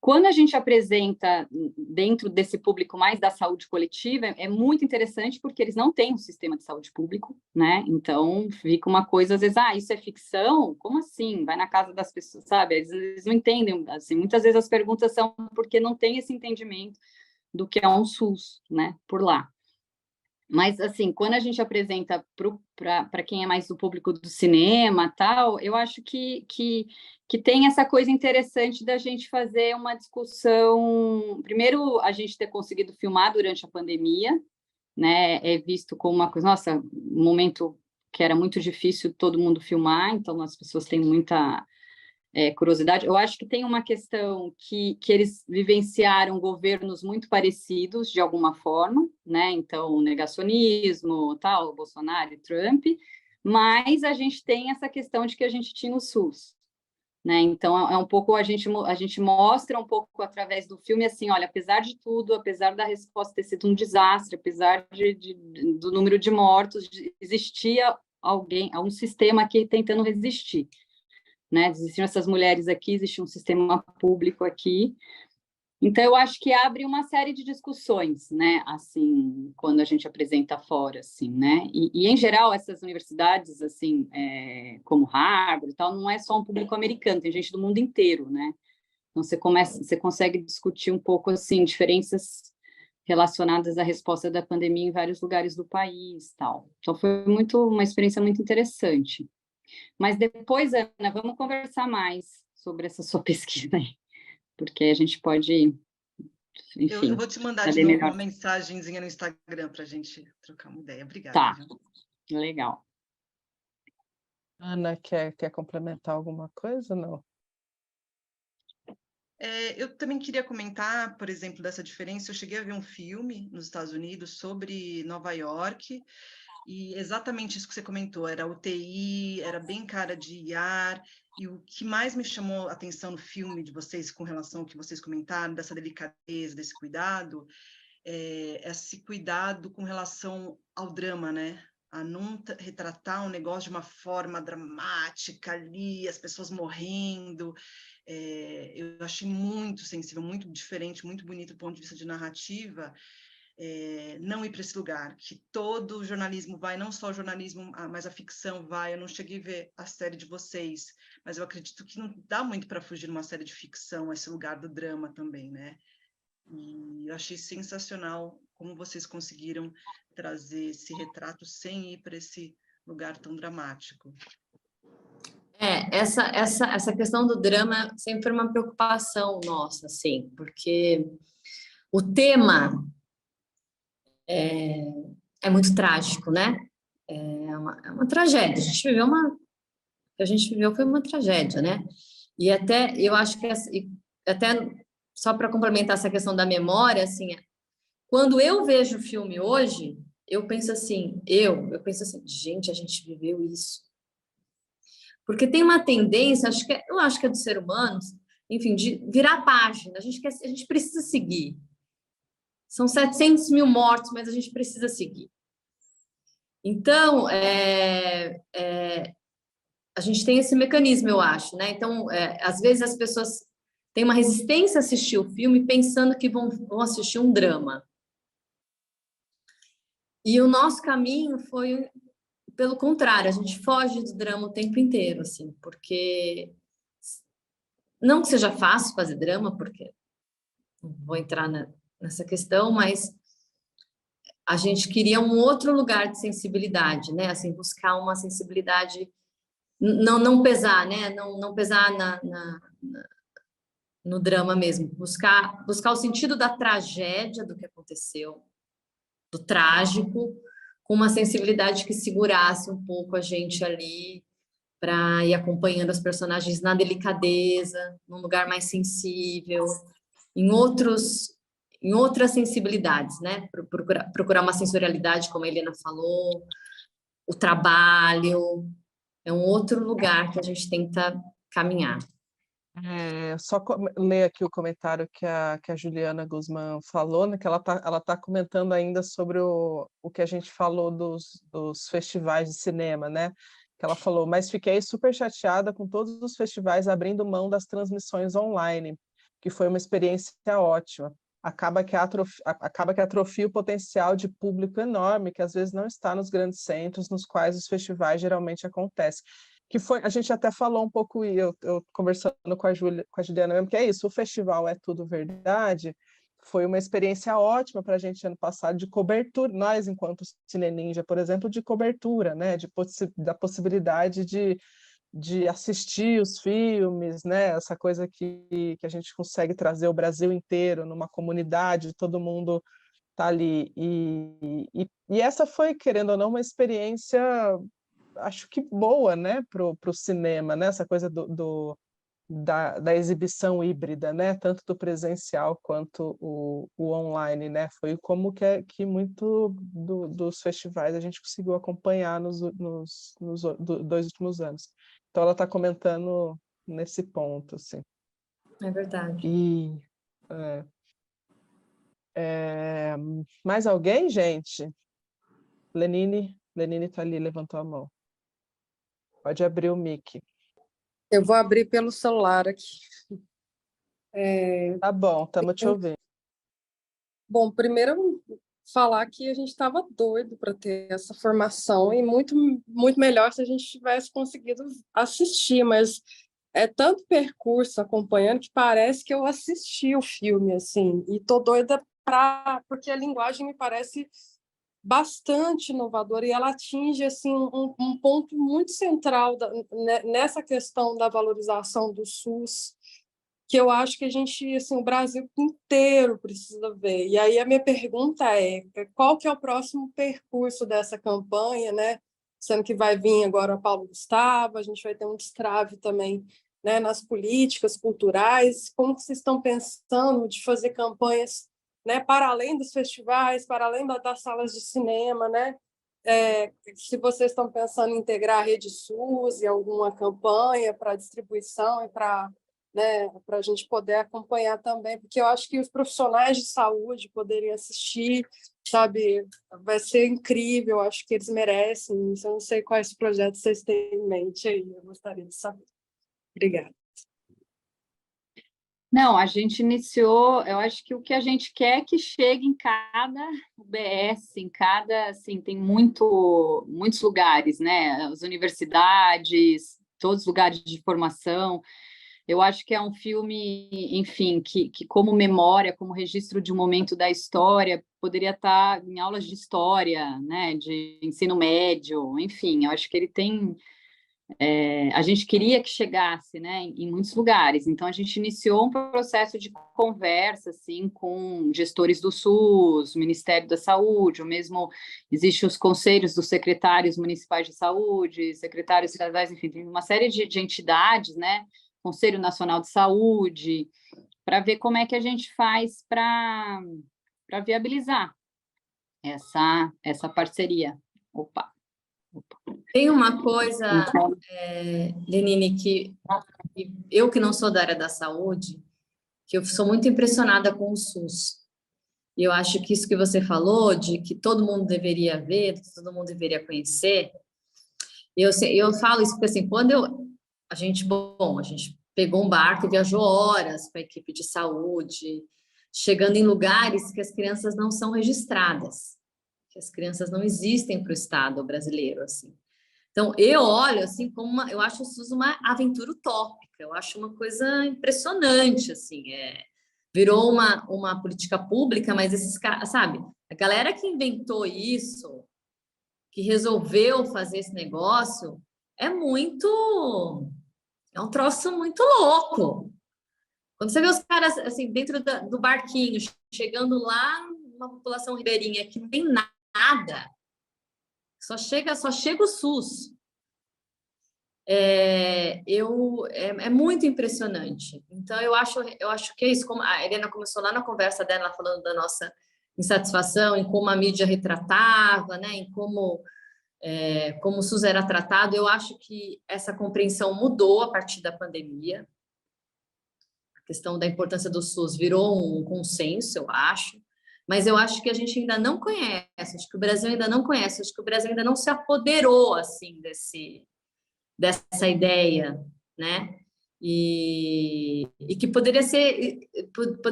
Quando a gente apresenta dentro desse público mais da saúde coletiva, é muito interessante porque eles não têm um sistema de saúde público, né? Então, fica uma coisa, às vezes, isso é ficção? Como assim? Vai na casa das pessoas, sabe? Eles não entendem, assim, muitas vezes as perguntas são porque não tem esse entendimento do que é um SUS, né, por lá. Mas, assim, quando a gente apresenta para quem é mais do público do cinema, tal, eu acho que tem essa coisa interessante da gente fazer uma discussão. Primeiro, a gente ter conseguido filmar durante a pandemia, né? É visto como uma coisa, nossa, um momento que era muito difícil todo mundo filmar, então as pessoas têm muita curiosidade. Eu acho que tem uma questão que eles vivenciaram governos muito parecidos, de alguma forma, né? Então, negacionismo, tal, Bolsonaro e Trump, mas a gente tem essa questão de que a gente tinha o SUS, né? Então, é um pouco, a gente mostra um pouco através do filme, assim, olha, apesar de tudo, apesar da resposta ter sido um desastre, apesar do número de mortos, existia um sistema aqui tentando resistir, né? Existiam essas mulheres aqui, existia um sistema público aqui. Então, eu acho que abre uma série de discussões, né? Assim, quando a gente apresenta fora, assim, né? E em geral, essas universidades, assim, como Harvard e tal, não é só um público americano, tem gente do mundo inteiro, né? Então, você consegue discutir um pouco, assim, diferenças relacionadas à resposta da pandemia em vários lugares do país, tal. Então, foi uma experiência muito interessante. Mas depois, Ana, vamos conversar mais sobre essa sua pesquisa aí, porque a gente pode, enfim... Eu vou te mandar de novo uma mensagenzinha no Instagram para a gente trocar uma ideia. Obrigada. Tá, viu? legal. Ana, quer complementar alguma coisa, não? Eu também queria comentar, por exemplo, dessa diferença. Eu cheguei a ver um filme nos Estados Unidos sobre Nova York, e exatamente isso que você comentou, era UTI, era bem cara de ar, e o que mais me chamou a atenção no filme de vocês, com relação ao que vocês comentaram, dessa delicadeza, desse cuidado, esse cuidado com relação ao drama, né? A não retratar um negócio de uma forma dramática ali, as pessoas morrendo. Eu achei muito sensível, muito diferente, muito bonito do ponto de vista de narrativa, não ir para esse lugar, que todo o jornalismo vai, não só o jornalismo, mas a ficção vai. Eu não cheguei a ver a série de vocês, mas eu acredito que não dá muito para fugir numa série de ficção, esse lugar do drama também, né? E eu achei sensacional como vocês conseguiram trazer esse retrato sem ir para esse lugar tão dramático. Essa questão do drama sempre foi uma preocupação nossa, assim, porque o tema é muito trágico, né? É uma tragédia. A gente viveu foi uma tragédia, né? E até, eu acho que, até só para complementar essa questão da memória, assim, quando eu vejo o filme hoje, eu penso assim, gente, a gente viveu isso. Porque tem uma tendência, eu acho que é do ser humano, enfim, de virar página. A gente precisa seguir. São 700 mil mortos, mas a gente precisa seguir. Então, a gente tem esse mecanismo, eu acho, né? Então, às vezes as pessoas têm uma resistência a assistir o filme pensando que vão assistir um drama. E o nosso caminho foi pelo contrário, a gente foge do drama o tempo inteiro, assim, porque não que seja fácil fazer drama, porque não vou entrar nessa questão, mas a gente queria um outro lugar de sensibilidade, né? Assim, buscar uma sensibilidade, não pesar, né? Não pesar no drama mesmo, buscar o sentido da tragédia do que aconteceu, do trágico, com uma sensibilidade que segurasse um pouco a gente ali para ir acompanhando as personagens na delicadeza, num lugar mais sensível, em outras sensibilidades, né? Procurar uma sensorialidade, como a Helena falou, o trabalho, é um outro lugar que a gente tenta caminhar. Só ler aqui o comentário que a Juliana Guzmán falou, né, que ela tá comentando ainda sobre o que a gente falou dos festivais de cinema, né? Que ela falou, mas fiquei super chateada com todos os festivais abrindo mão das transmissões online, que foi uma experiência ótima. Acaba que atrofia o potencial de público enorme, que às vezes não está nos grandes centros, nos quais os festivais geralmente acontecem. Que foi, a gente até falou um pouco, e eu conversando com a Juliana mesmo, que é isso, o festival É Tudo Verdade, foi uma experiência ótima para a gente ano passado de cobertura, nós enquanto Cine Ninja, por exemplo, de cobertura, né, da possibilidade de assistir os filmes, né, essa coisa que a gente consegue trazer o Brasil inteiro numa comunidade, todo mundo tá ali, e essa foi, querendo ou não, uma experiência, acho que boa, né, pro cinema, né, essa coisa da exibição híbrida, né, tanto do presencial quanto o online, né, foi como que muito dos festivais a gente conseguiu acompanhar nos 2 últimos anos. Então ela está comentando nesse ponto, assim. É verdade. E mais alguém, gente? Lenine está ali, levantou a mão. Pode abrir o mic. Eu vou abrir pelo celular aqui. Tá bom, estamos te ouvindo. Bom, primeiro falar que a gente estava doido para ter essa formação e muito, muito melhor se a gente tivesse conseguido assistir, mas é tanto percurso acompanhando que parece que eu assisti o filme, assim, e tô doida porque a linguagem me parece bastante inovadora e ela atinge assim um ponto muito central nessa questão da valorização do SUS, que eu acho que a gente, assim, o Brasil inteiro precisa ver. E aí a minha pergunta é, qual que é o próximo percurso dessa campanha, né? Sendo que vai vir agora o Paulo Gustavo, a gente vai ter um destrave também, né, nas políticas culturais. Como que vocês estão pensando de fazer campanhas, né, para além dos festivais, para além das salas de cinema, né? Se vocês estão pensando em integrar a Rede SUS e alguma campanha para distribuição e para, né, para a gente poder acompanhar também, porque eu acho que os profissionais de saúde poderem assistir, sabe, vai ser incrível, acho que eles merecem. Eu não sei quais projetos vocês têm em mente aí, eu gostaria de saber. Obrigada. Não, a gente iniciou, eu acho que o que a gente quer é que chegue em cada UBS, em cada, assim, tem muitos lugares, né? As universidades, todos os lugares de formação. Eu acho que é um filme, enfim, que como memória, como registro de um momento da história, poderia estar em aulas de história, né? De ensino médio, enfim, eu acho que ele tem... a gente queria que chegasse, né, em muitos lugares, então a gente iniciou um processo de conversa, assim, com gestores do SUS, Ministério da Saúde, ou mesmo existem os conselhos dos secretários municipais de saúde, secretários estaduais, enfim, tem uma série de entidades, né, Conselho Nacional de Saúde, para ver como é que a gente faz para viabilizar essa parceria. Opa. Tem uma coisa, Lenine, que eu que não sou da área da saúde, que eu sou muito impressionada com o SUS. E eu acho que isso que você falou, de que todo mundo deveria ver, que todo mundo deveria conhecer, eu falo isso porque, assim, quando a gente pegou um barco e viajou horas com a equipe de saúde, chegando em lugares que as crianças não são registradas, que as crianças não existem para o Estado brasileiro, assim. Então, eu olho assim como eu acho o SUS uma aventura utópica, eu acho uma coisa impressionante, assim, virou uma política pública, mas esses caras, sabe, a galera que inventou isso, que resolveu fazer esse negócio, é um troço muito louco. Quando você vê os caras, assim, dentro do barquinho, chegando lá, uma população ribeirinha que não tem nada, só chega o SUS. É muito impressionante. Então, eu acho que é isso. Como a Helena começou lá na conversa dela, falando da nossa insatisfação, em como a mídia retratava, né, em como o SUS era tratado. Eu acho que essa compreensão mudou a partir da pandemia. A questão da importância do SUS virou um consenso, eu acho. Mas eu acho que a gente ainda não conhece, acho que o Brasil ainda não conhece, acho que o Brasil ainda não se apoderou, assim, dessa ideia, né? E que poderia ser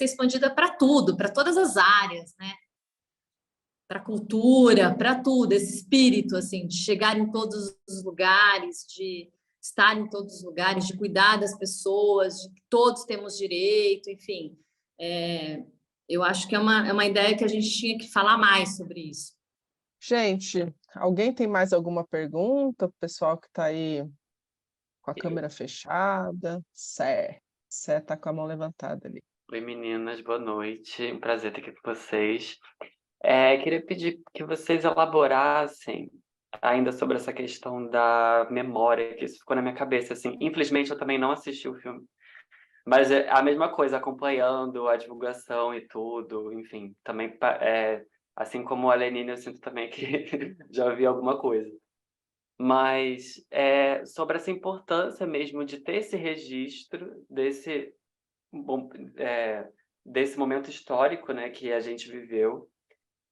expandida para tudo, para todas as áreas, né? Para a cultura, para tudo, esse espírito, assim, de chegar em todos os lugares, de estar em todos os lugares, de cuidar das pessoas, de que todos temos direito, enfim. Eu acho que é uma ideia que a gente tinha que falar mais sobre isso. Gente, alguém tem mais alguma pergunta? O pessoal que está aí com a câmera fechada. Sé está com a mão levantada ali. Oi, meninas, boa noite. Um prazer estar aqui com vocês. Queria pedir que vocês elaborassem ainda sobre essa questão da memória, que isso ficou na minha cabeça. Assim, infelizmente, eu também não assisti o filme. Mas é a mesma coisa, acompanhando a divulgação e tudo, enfim, também, assim como a Lenine, eu sinto também que já vi alguma coisa. Mas sobre essa importância mesmo de ter esse registro desse momento histórico, né, que a gente viveu,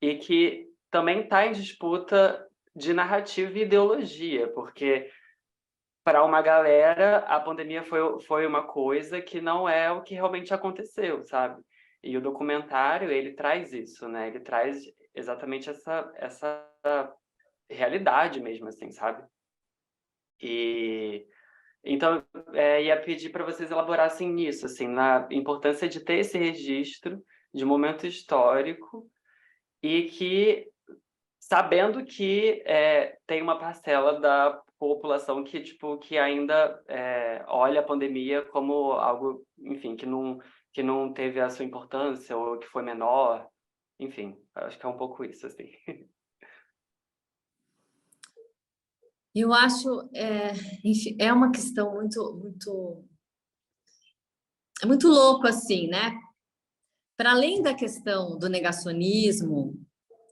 e que também está em disputa de narrativa e ideologia, porque para uma galera, a pandemia foi uma coisa que não é o que realmente aconteceu, sabe? E o documentário, ele traz isso, né? Ele traz exatamente essa realidade mesmo, assim, sabe? E então, ia pedir para vocês elaborassem nisso, assim, na importância de ter esse registro de momento histórico e que, sabendo que tem uma parcela da população que, tipo, que ainda olha a pandemia como algo, enfim, que não teve a sua importância ou que foi menor. Enfim, acho que é um pouco isso, assim. Eu acho, enfim, é uma questão é muito louco assim, né? Para além da questão do negacionismo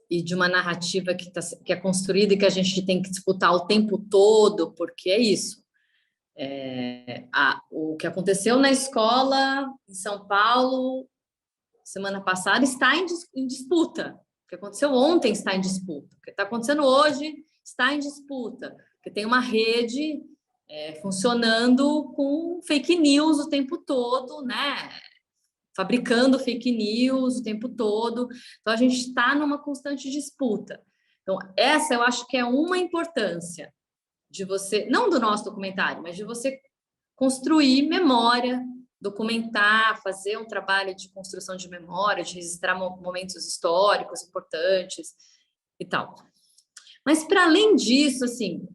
e de uma narrativa que é construída e que a gente tem que disputar o tempo todo, porque é isso. O que aconteceu na escola em São Paulo semana passada está em disputa. O que aconteceu ontem está em disputa. O que está acontecendo hoje está em disputa. Porque tem uma rede funcionando com fake news o tempo todo, né? Fabricando fake news o tempo todo. Então, a gente está numa constante disputa. Então, essa eu acho que é uma importância de você, não do nosso documentário, mas de você construir memória, documentar, fazer um trabalho de construção de memória, de registrar momentos históricos importantes e tal. Mas, para além disso, assim,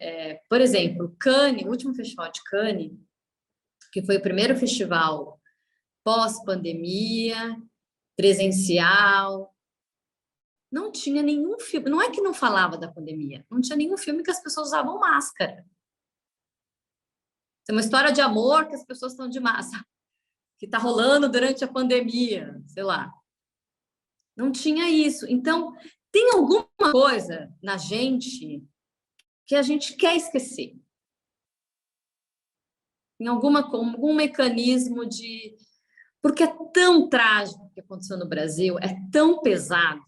por exemplo, Cannes, o último festival de Cannes, que foi o primeiro festival pós-pandemia, presencial, não tinha nenhum filme, não é que não falava da pandemia, não tinha nenhum filme que as pessoas usavam máscara. Tem uma história de amor que as pessoas estão de máscara, que está rolando durante a pandemia, sei lá. Não tinha isso. Então, tem alguma coisa na gente que a gente quer esquecer. Em algum mecanismo de... Porque é tão trágico o que aconteceu no Brasil, é tão pesado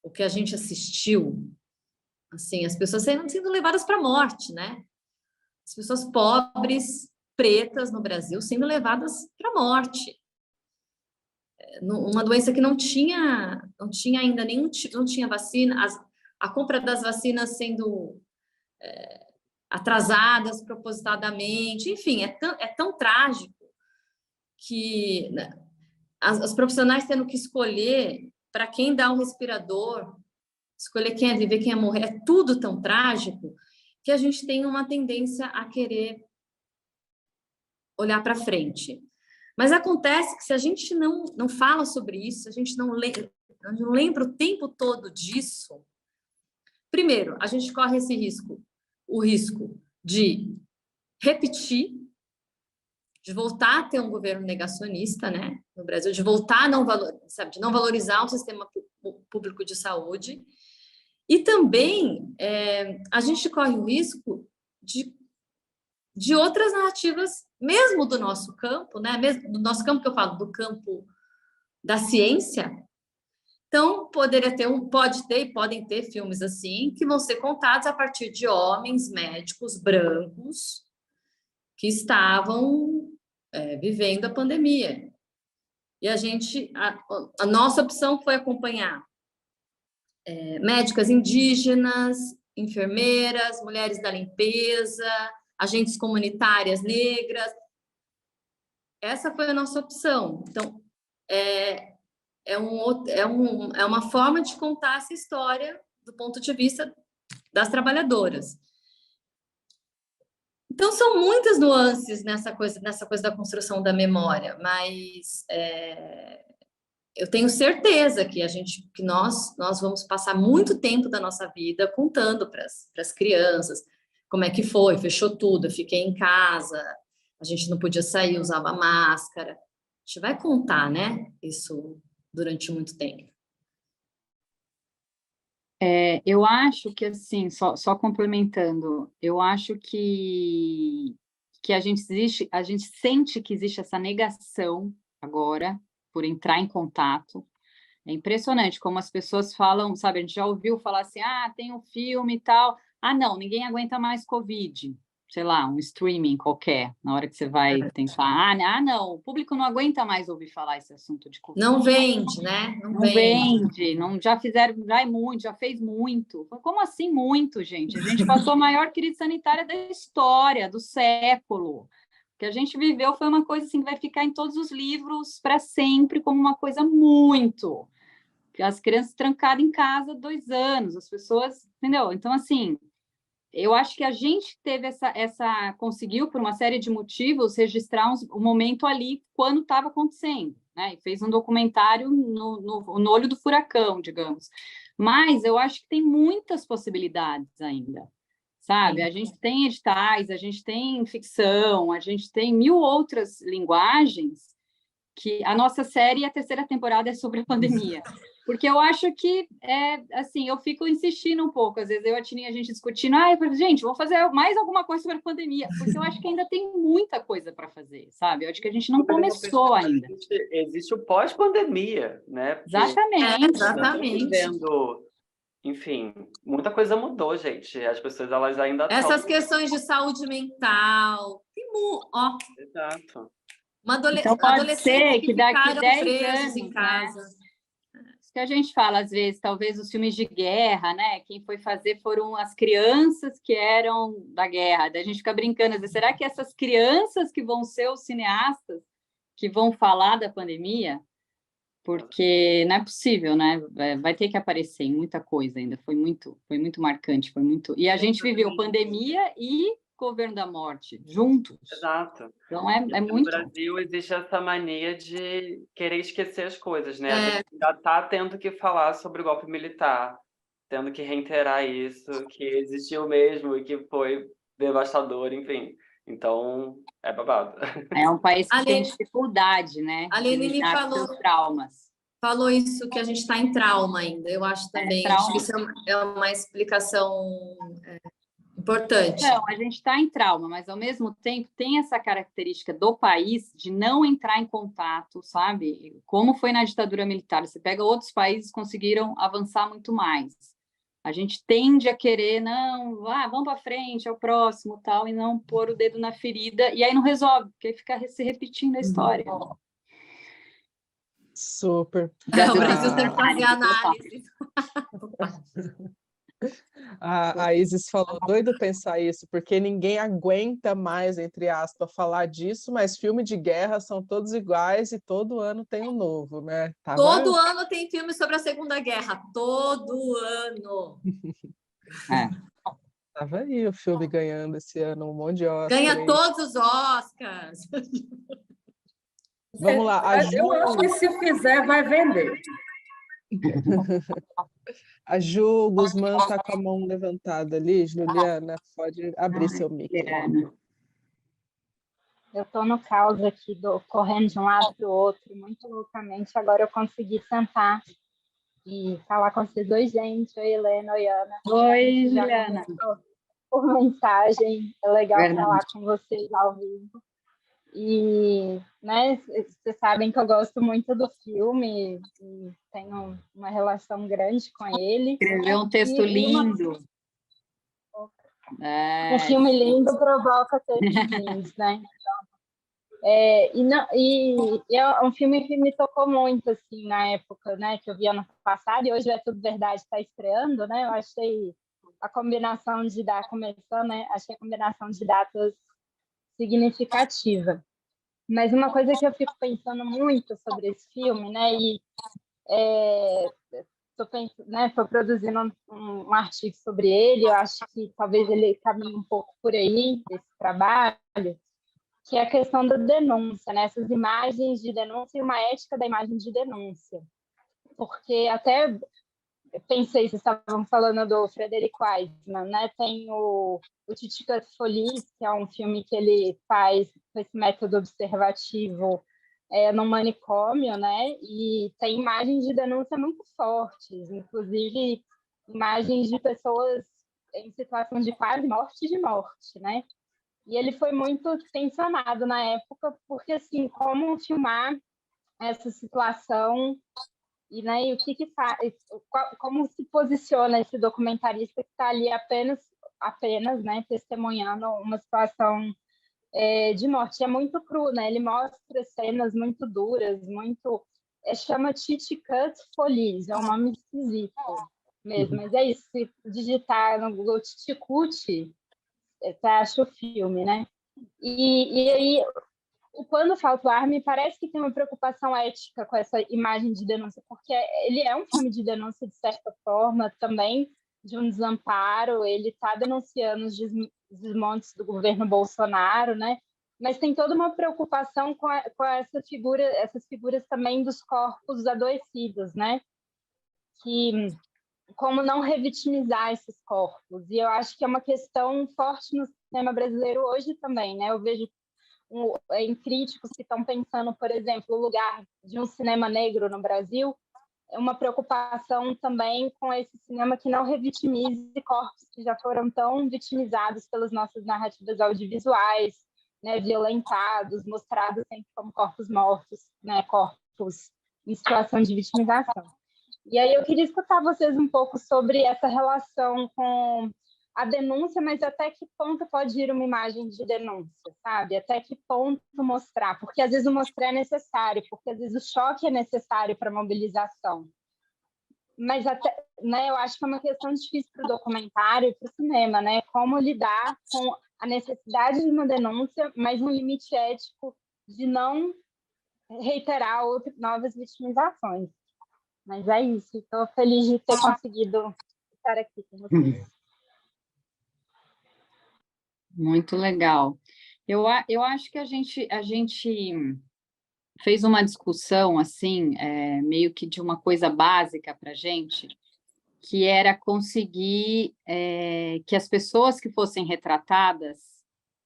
o que a gente assistiu. Assim, as pessoas sendo levadas para a morte, né? As pessoas pobres, pretas no Brasil, sendo levadas para a morte. Uma doença que não tinha ainda nenhum tipo, não tinha vacina, a compra das vacinas sendo atrasadas propositadamente, enfim, é tão trágico que, né, as profissionais tendo que escolher para quem dá um respirador, escolher quem é viver, quem é morrer, é tudo tão trágico que a gente tem uma tendência a querer olhar para frente. Mas acontece que se a gente não fala sobre isso, se a gente não lembra o tempo todo disso, primeiro, a gente corre o risco de repetir, de voltar a ter um governo negacionista, né, no Brasil, de voltar a não valorizar o sistema público de saúde, e também a gente corre o risco de outras narrativas, mesmo do nosso campo, né? Mesmo do nosso campo que eu falo, do campo da ciência. Então, podem ter filmes assim, que vão ser contados a partir de homens médicos brancos que estavam vivendo a pandemia. E a nossa opção foi acompanhar médicas indígenas, enfermeiras, mulheres da limpeza, agentes comunitárias negras. Essa foi a nossa opção. Então, é uma forma de contar essa história do ponto de vista das trabalhadoras. Então, são muitas nuances nessa coisa da construção da memória, mas eu tenho certeza que nós vamos passar muito tempo da nossa vida contando para as crianças como é que foi, fechou tudo, eu fiquei em casa, a gente não podia sair, usava máscara. A gente vai contar, né, isso durante muito tempo. Eu acho que, assim, só complementando, eu acho que a gente sente que existe essa negação agora por entrar em contato. É impressionante como as pessoas falam, sabe, a gente já ouviu falar assim, tem um filme e tal, não, ninguém aguenta mais Covid, sei lá, um streaming qualquer, na hora que você vai tentar, não, o público não aguenta mais ouvir falar esse assunto de Covid. Não vende, né? Não vende, já fizeram, já é muito, já fez muito. Como assim muito, gente? A gente passou a maior crise sanitária da história, do século. O que a gente viveu foi uma coisa assim que vai ficar em todos os livros para sempre, como uma coisa muito... As crianças trancadas em casa 2 anos, as pessoas, entendeu? Então, assim, eu acho que a gente teve conseguiu, por uma série de motivos, registrar um momento ali quando estava acontecendo, né? E fez um documentário no olho do furacão, digamos. Mas eu acho que tem muitas possibilidades ainda, sabe? A gente tem editais, a gente tem ficção, a gente tem 1000 outras linguagens que a nossa série, a 3ª temporada, é sobre a pandemia. Porque eu acho que, assim, eu fico insistindo um pouco, às vezes eu e a Tininha, a gente discutindo, eu falo, gente, vamos fazer mais alguma coisa sobre a pandemia, porque eu acho que ainda tem muita coisa para fazer, sabe? Eu acho que a gente não começou ainda. Existe o pós-pandemia, né? Porque Exatamente. Vendo, enfim, muita coisa mudou, gente. As pessoas, elas ainda Essas questões de saúde mental, Exato. Então pode ser que daqui 10 anos, em casa. Isso que a gente fala às vezes, talvez os filmes de guerra, né? Quem foi fazer foram as crianças que eram da guerra. Daí a gente fica brincando, às vezes, será que essas crianças que vão ser os cineastas que vão falar da pandemia? Porque não é possível, né? Vai ter que aparecer em muita coisa ainda. Foi muito marcante, foi muito. E a gente viveu pandemia e governo da morte juntos. Exato. Então é muito. No Brasil existe essa mania de querer esquecer as coisas, né? A gente já está tendo que falar sobre o golpe militar, tendo que reiterar isso, que existiu mesmo e que foi devastador, enfim. Então, é babado. É um país que tem dificuldade, né? A Lenine falou isso, que a gente está em trauma ainda. Eu acho também. Acho que isso é uma explicação importante. Não, a gente está em trauma, mas ao mesmo tempo tem essa característica do país de não entrar em contato, sabe? Como foi na ditadura militar. Você pega outros países que conseguiram avançar muito mais. A gente tende a querer, não, vamos para frente, é o próximo, tal, e não pôr o dedo na ferida, e aí não resolve, porque aí fica se repetindo a história. Super. O Brasil tem que fazer análise. A Isis falou, doido pensar isso, porque ninguém aguenta mais, entre aspas, falar disso, mas filme de guerra são todos iguais e todo ano tem um novo, né? Todo ano tem filme sobre a Segunda Guerra, todo ano. Tava aí o filme ganhando esse ano um monte de Oscar. Ganha todos os Oscars. Vamos lá, a Ju... Eu acho que se fizer, vai vender. A Ju Guzmán está com a mão levantada ali. Juliana, pode abrir seu mic. Eu estou no caos aqui, correndo de um lado para o outro, muito loucamente. Agora eu consegui sentar e falar com vocês. Oi, gente. Oi, Helena. Oi, Ana. Oi, Juliana. Por mensagem. É legal falar com vocês ao vivo. E, né, vocês sabem que eu gosto muito do filme e tenho uma relação grande com ele. Escreveu um texto lindo. Um filme lindo provoca textos lindos, né? Então, é um filme que me tocou muito, assim, na época, né, que eu vi ano passado, e hoje É Tudo Verdade está estreando, né? Eu achei a combinação de datas, começando, né? Achei a combinação de datas significativa. Mas uma coisa que eu fico pensando muito sobre esse filme, né, e estou produzindo um artigo sobre ele, eu acho que talvez ele caminhe um pouco por aí, esse trabalho, que é a questão da denúncia, né, essas imagens de denúncia e uma ética da imagem de denúncia. Porque até pensei, vocês estavam falando do Frederico Wiseman, né? Tem o Titica Feliz, que é um filme que ele faz com esse método observativo no manicômio, né? E tem imagens de denúncia muito fortes, inclusive imagens de pessoas em situação de quase morte de morte, né? E ele foi muito tensionado na época, porque, assim, como filmar essa situação e, né, e o que faz, como se posiciona esse documentarista que está ali apenas apenas, né, testemunhando uma situação de morte. É muito cru, né? Ele mostra cenas muito duras, muito... chama Titicut Police, é um nome esquisito mesmo, mas é isso, se digitar no Google Titicut, você acha o filme, né? E aí, quando falta o ar, me parece que tem uma preocupação ética com essa imagem de denúncia, porque ele é um filme de denúncia, de certa forma, também de um desamparo, ele está denunciando os desmontes do governo Bolsonaro, né? Mas tem toda uma preocupação com essas figuras também dos corpos adoecidos, né? Que como não revitimizar esses corpos. E eu acho que é uma questão forte no cinema brasileiro hoje também, né? Eu vejo em críticos que estão pensando, por exemplo, o lugar de um cinema negro no Brasil, é uma preocupação também com esse cinema que não revitimize corpos que já foram tão vitimizados pelas nossas narrativas audiovisuais, né, violentados, mostrados sempre como corpos mortos, né, corpos em situação de vitimização. E aí eu queria escutar vocês um pouco sobre essa relação com a denúncia, mas até que ponto pode ir uma imagem de denúncia, sabe? Até que ponto mostrar? Porque às vezes o mostrar é necessário, porque às vezes o choque é necessário para a mobilização. Mas até, né, eu acho que é uma questão difícil para o documentário e para o cinema, né? Como lidar com a necessidade de uma denúncia, mas um limite ético de não reiterar novas vitimizações. Mas é isso, estou feliz de ter conseguido estar aqui com vocês. Muito legal. Eu acho que a gente fez uma discussão, assim, meio que de uma coisa básica para a gente, que era conseguir que as pessoas que fossem retratadas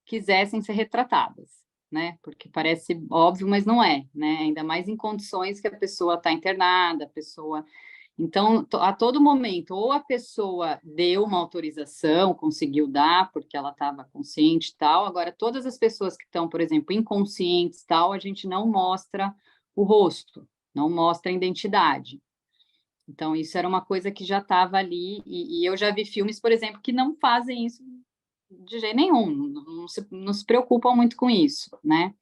quisessem ser retratadas, né? Porque parece óbvio, mas não é, né? Ainda mais em condições que a pessoa está internada, a pessoa... Então, a todo momento, ou a pessoa deu uma autorização, conseguiu dar, porque ela estava consciente e tal. Agora, todas as pessoas que estão, por exemplo, inconscientes e tal, a gente não mostra o rosto, não mostra a identidade. Então, isso era uma coisa que já estava ali, e eu já vi filmes, por exemplo, que não fazem isso de jeito nenhum, não se preocupam muito com isso, né?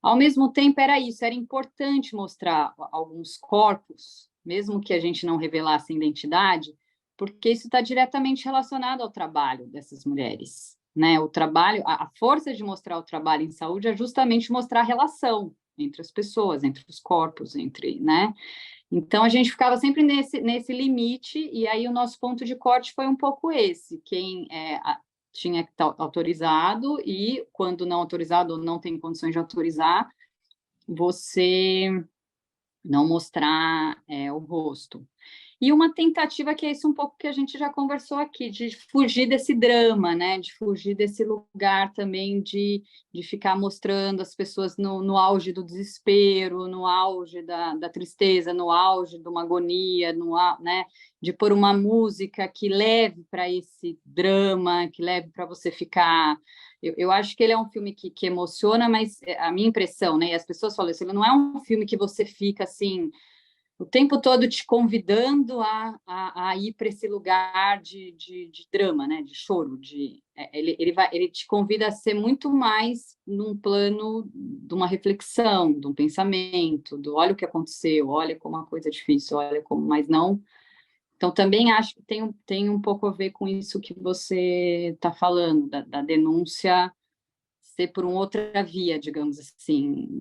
Ao mesmo tempo, era isso, era importante mostrar alguns corpos, mesmo que a gente não revelasse a identidade, porque isso está diretamente relacionado ao trabalho dessas mulheres, né? O trabalho, a força de mostrar o trabalho em saúde é justamente mostrar a relação entre as pessoas, entre os corpos, né? Então, a gente ficava sempre nesse limite, e aí o nosso ponto de corte foi um pouco esse, quem tinha que estar autorizado, e quando não autorizado ou não tem condições de autorizar, você não mostrar o rosto. E uma tentativa que é isso um pouco que a gente já conversou aqui, de fugir desse drama, né? De fugir desse lugar também de ficar mostrando as pessoas no auge do desespero, no auge da tristeza, no auge de uma agonia, né? De pôr uma música que leve para esse drama, que leve para você ficar... Eu acho que ele é um filme que emociona, mas a minha impressão, né? E as pessoas falam isso, ele não é um filme que você fica assim... o tempo todo te convidando a ir para esse lugar de drama, né? De choro. Ele te convida a ser muito mais num plano de uma reflexão, de um pensamento, do olha o que aconteceu, olha como a coisa é difícil, olha como... Mas não... Então, também acho que tem um pouco a ver com isso que você está falando, da denúncia ser por uma outra via, digamos assim.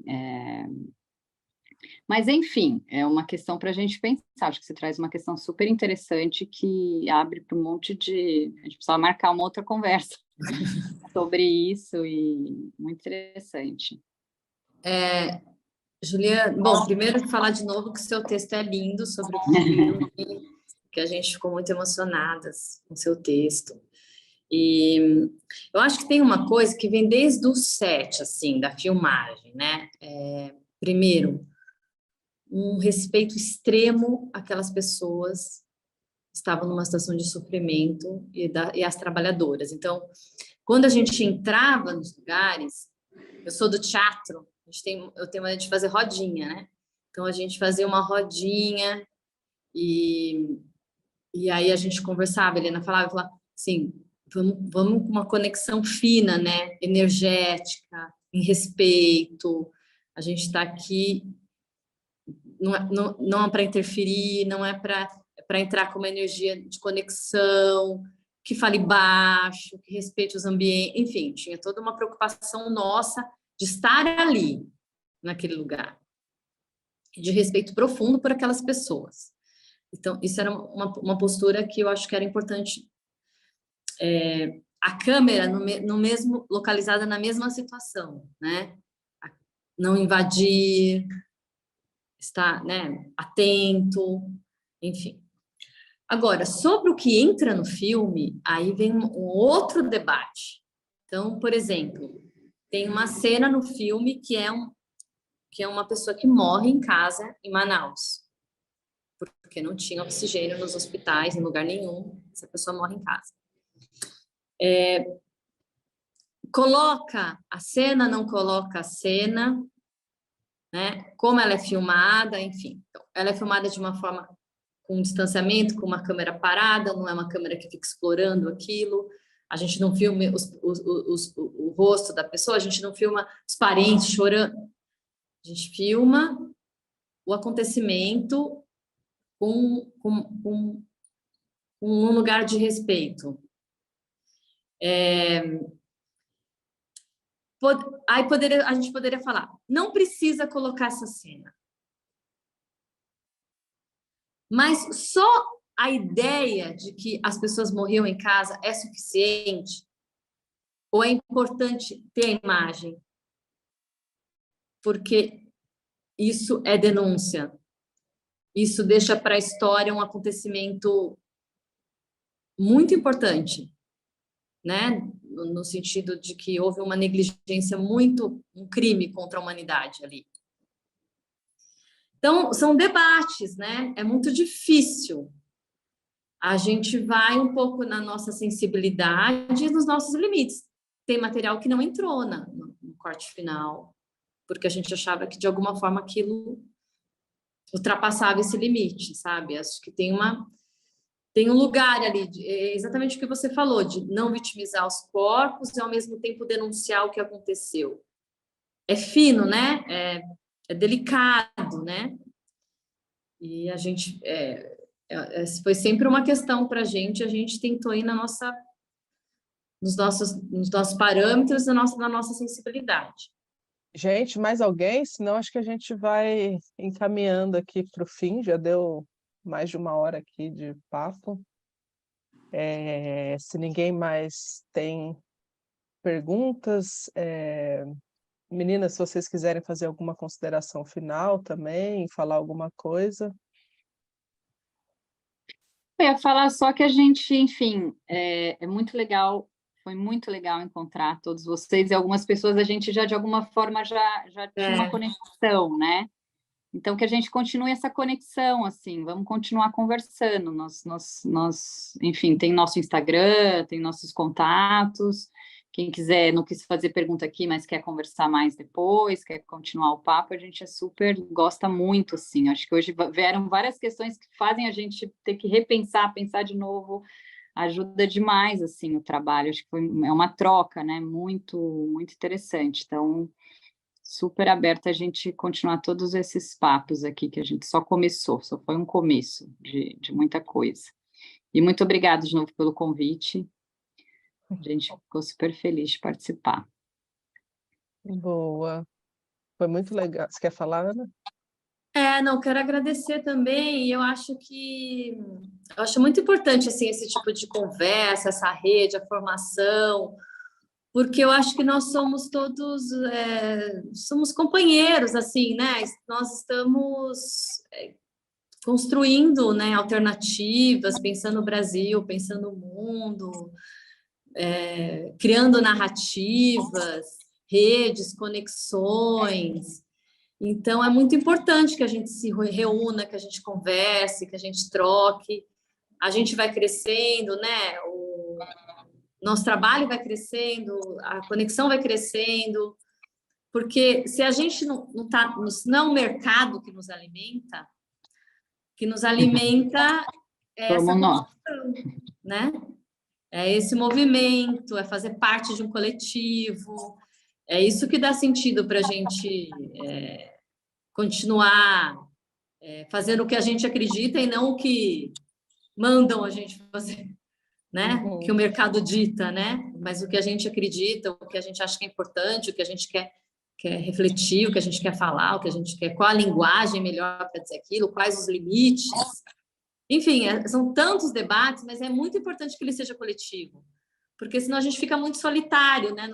Mas, enfim, é uma questão para a gente pensar. Acho que você traz uma questão super interessante que abre para um monte de... A gente precisa marcar uma outra conversa sobre isso, e muito interessante. Juliana, bom, primeiro falar de novo que o seu texto é lindo sobre o filme, que a gente ficou muito emocionadas com o seu texto. E eu acho que tem uma coisa que vem desde o set, assim, da filmagem, né? Primeiro, um respeito extremo àquelas pessoas que estavam numa situação de sofrimento e as trabalhadoras. Então, quando a gente entrava nos lugares, eu sou do teatro, eu tenho maneira de fazer rodinha, né? Então, a gente fazia uma rodinha e aí a gente conversava, a Helena falava assim, vamos com uma conexão fina, né? Energética, em respeito. A gente está aqui, não é para interferir, não é para entrar com uma energia de conexão, que fale baixo, que respeite os ambientes, enfim, tinha toda uma preocupação nossa de estar ali, naquele lugar, de respeito profundo por aquelas pessoas. Então, isso era uma postura que eu acho que era importante. A câmera no mesmo, localizada na mesma situação, né? Não invadir, estar, né, atento, enfim. Agora, sobre o que entra no filme, aí vem um outro debate. Então, por exemplo, tem uma cena no filme que é uma pessoa que morre em casa em Manaus, porque não tinha oxigênio nos hospitais, em lugar nenhum, essa pessoa morre em casa. Coloca a cena, não coloca a cena, né? Como ela é filmada, enfim. Então, ela é filmada de uma forma com distanciamento, com uma câmera parada, não é uma câmera que fica explorando aquilo. A gente não filma o rosto da pessoa, a gente não filma os parentes chorando. A gente filma o acontecimento com um lugar de respeito. Aí a gente poderia falar, não precisa colocar essa cena. Mas só a ideia de que as pessoas morriam em casa é suficiente? Ou é importante ter a imagem? Porque isso é denúncia. Isso deixa para a história um acontecimento muito importante, né? No sentido de que houve uma negligência um crime contra a humanidade ali. Então, são debates, né? É muito difícil. A gente vai um pouco na nossa sensibilidade e nos nossos limites. Tem material que não entrou no corte final, porque a gente achava que, de alguma forma, aquilo ultrapassava esse limite, sabe? Acho que tem um lugar ali, exatamente o que você falou, de não vitimizar os corpos e, ao mesmo tempo, denunciar o que aconteceu. É fino, né? É delicado, né? E a gente... foi sempre uma questão para a gente tentou ir nos nossos parâmetros, na nossa sensibilidade. Gente, mais alguém? Senão acho que a gente vai encaminhando aqui para o fim, já deu mais de 1 hora aqui de papo. Se ninguém mais tem perguntas, meninas, se vocês quiserem fazer alguma consideração final também, falar alguma coisa. Eu ia falar só que a gente, enfim, é muito legal, foi muito legal encontrar todos vocês, e algumas pessoas a gente já, de alguma forma, já tinha uma conexão, né? Então, que a gente continue essa conexão, assim, vamos continuar conversando. Enfim, tem nosso Instagram, tem nossos contatos. Quem quiser, não quis fazer pergunta aqui, mas quer conversar mais depois, quer continuar o papo, a gente gosta muito, assim. Acho que hoje vieram várias questões que fazem a gente ter que repensar, pensar de novo. Ajuda demais, assim, o trabalho. Acho que é uma troca, né? Muito, muito interessante. Então, super aberta a gente continuar todos esses papos aqui, que a gente só começou, só foi um começo de muita coisa. E muito obrigada de novo pelo convite. A gente ficou super feliz de participar. Boa. Foi muito legal. Você quer falar, Ana? Não, quero agradecer também, e eu acho muito importante, assim, esse tipo de conversa, essa rede, a formação, porque eu acho que nós somos todos, somos companheiros, assim, né? Nós estamos construindo, né, alternativas, pensando no Brasil, pensando no mundo, criando narrativas, redes, conexões. Então, é muito importante que a gente se reúna, que a gente converse, que a gente troque. A gente vai crescendo, né? O nosso trabalho vai crescendo, a conexão vai crescendo, porque se a gente não é o mercado que nos alimenta é essa conexão, né? é esse movimento, é fazer parte de um coletivo, é isso que dá sentido para a gente continuar fazendo o que a gente acredita e não o que mandam a gente fazer, né? O que o mercado dita, né? Mas o que a gente acredita, o que a gente acha que é importante, o que a gente quer refletir, o que a gente quer falar, o que a gente quer, qual a linguagem melhor para dizer aquilo, quais os limites. Enfim, são tantos debates, mas é muito importante que ele seja coletivo, porque senão a gente fica muito solitário, né,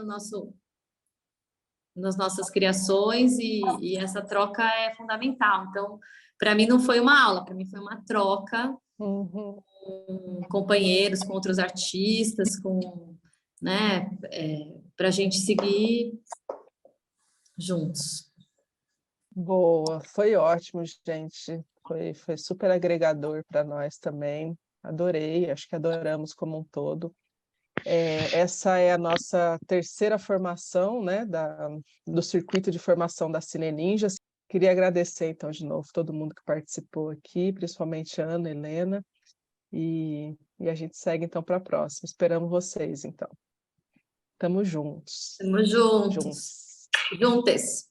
nas nossas criações, e essa troca é fundamental. Então, para mim não foi uma aula, para mim foi uma troca com companheiros, com outros artistas, né, para a gente seguir juntos. Boa, foi ótimo, gente. Foi super agregador para nós também. Adorei, acho que adoramos como um todo. Essa é a nossa terceira formação, né, do circuito de formação da Cine Ninjas. Queria agradecer, então, de novo, todo mundo que participou aqui, principalmente a Ana, Helena, e a gente segue, então, para a próxima. Esperamos vocês, então. Tamo juntos. Tamo juntos. Juntas.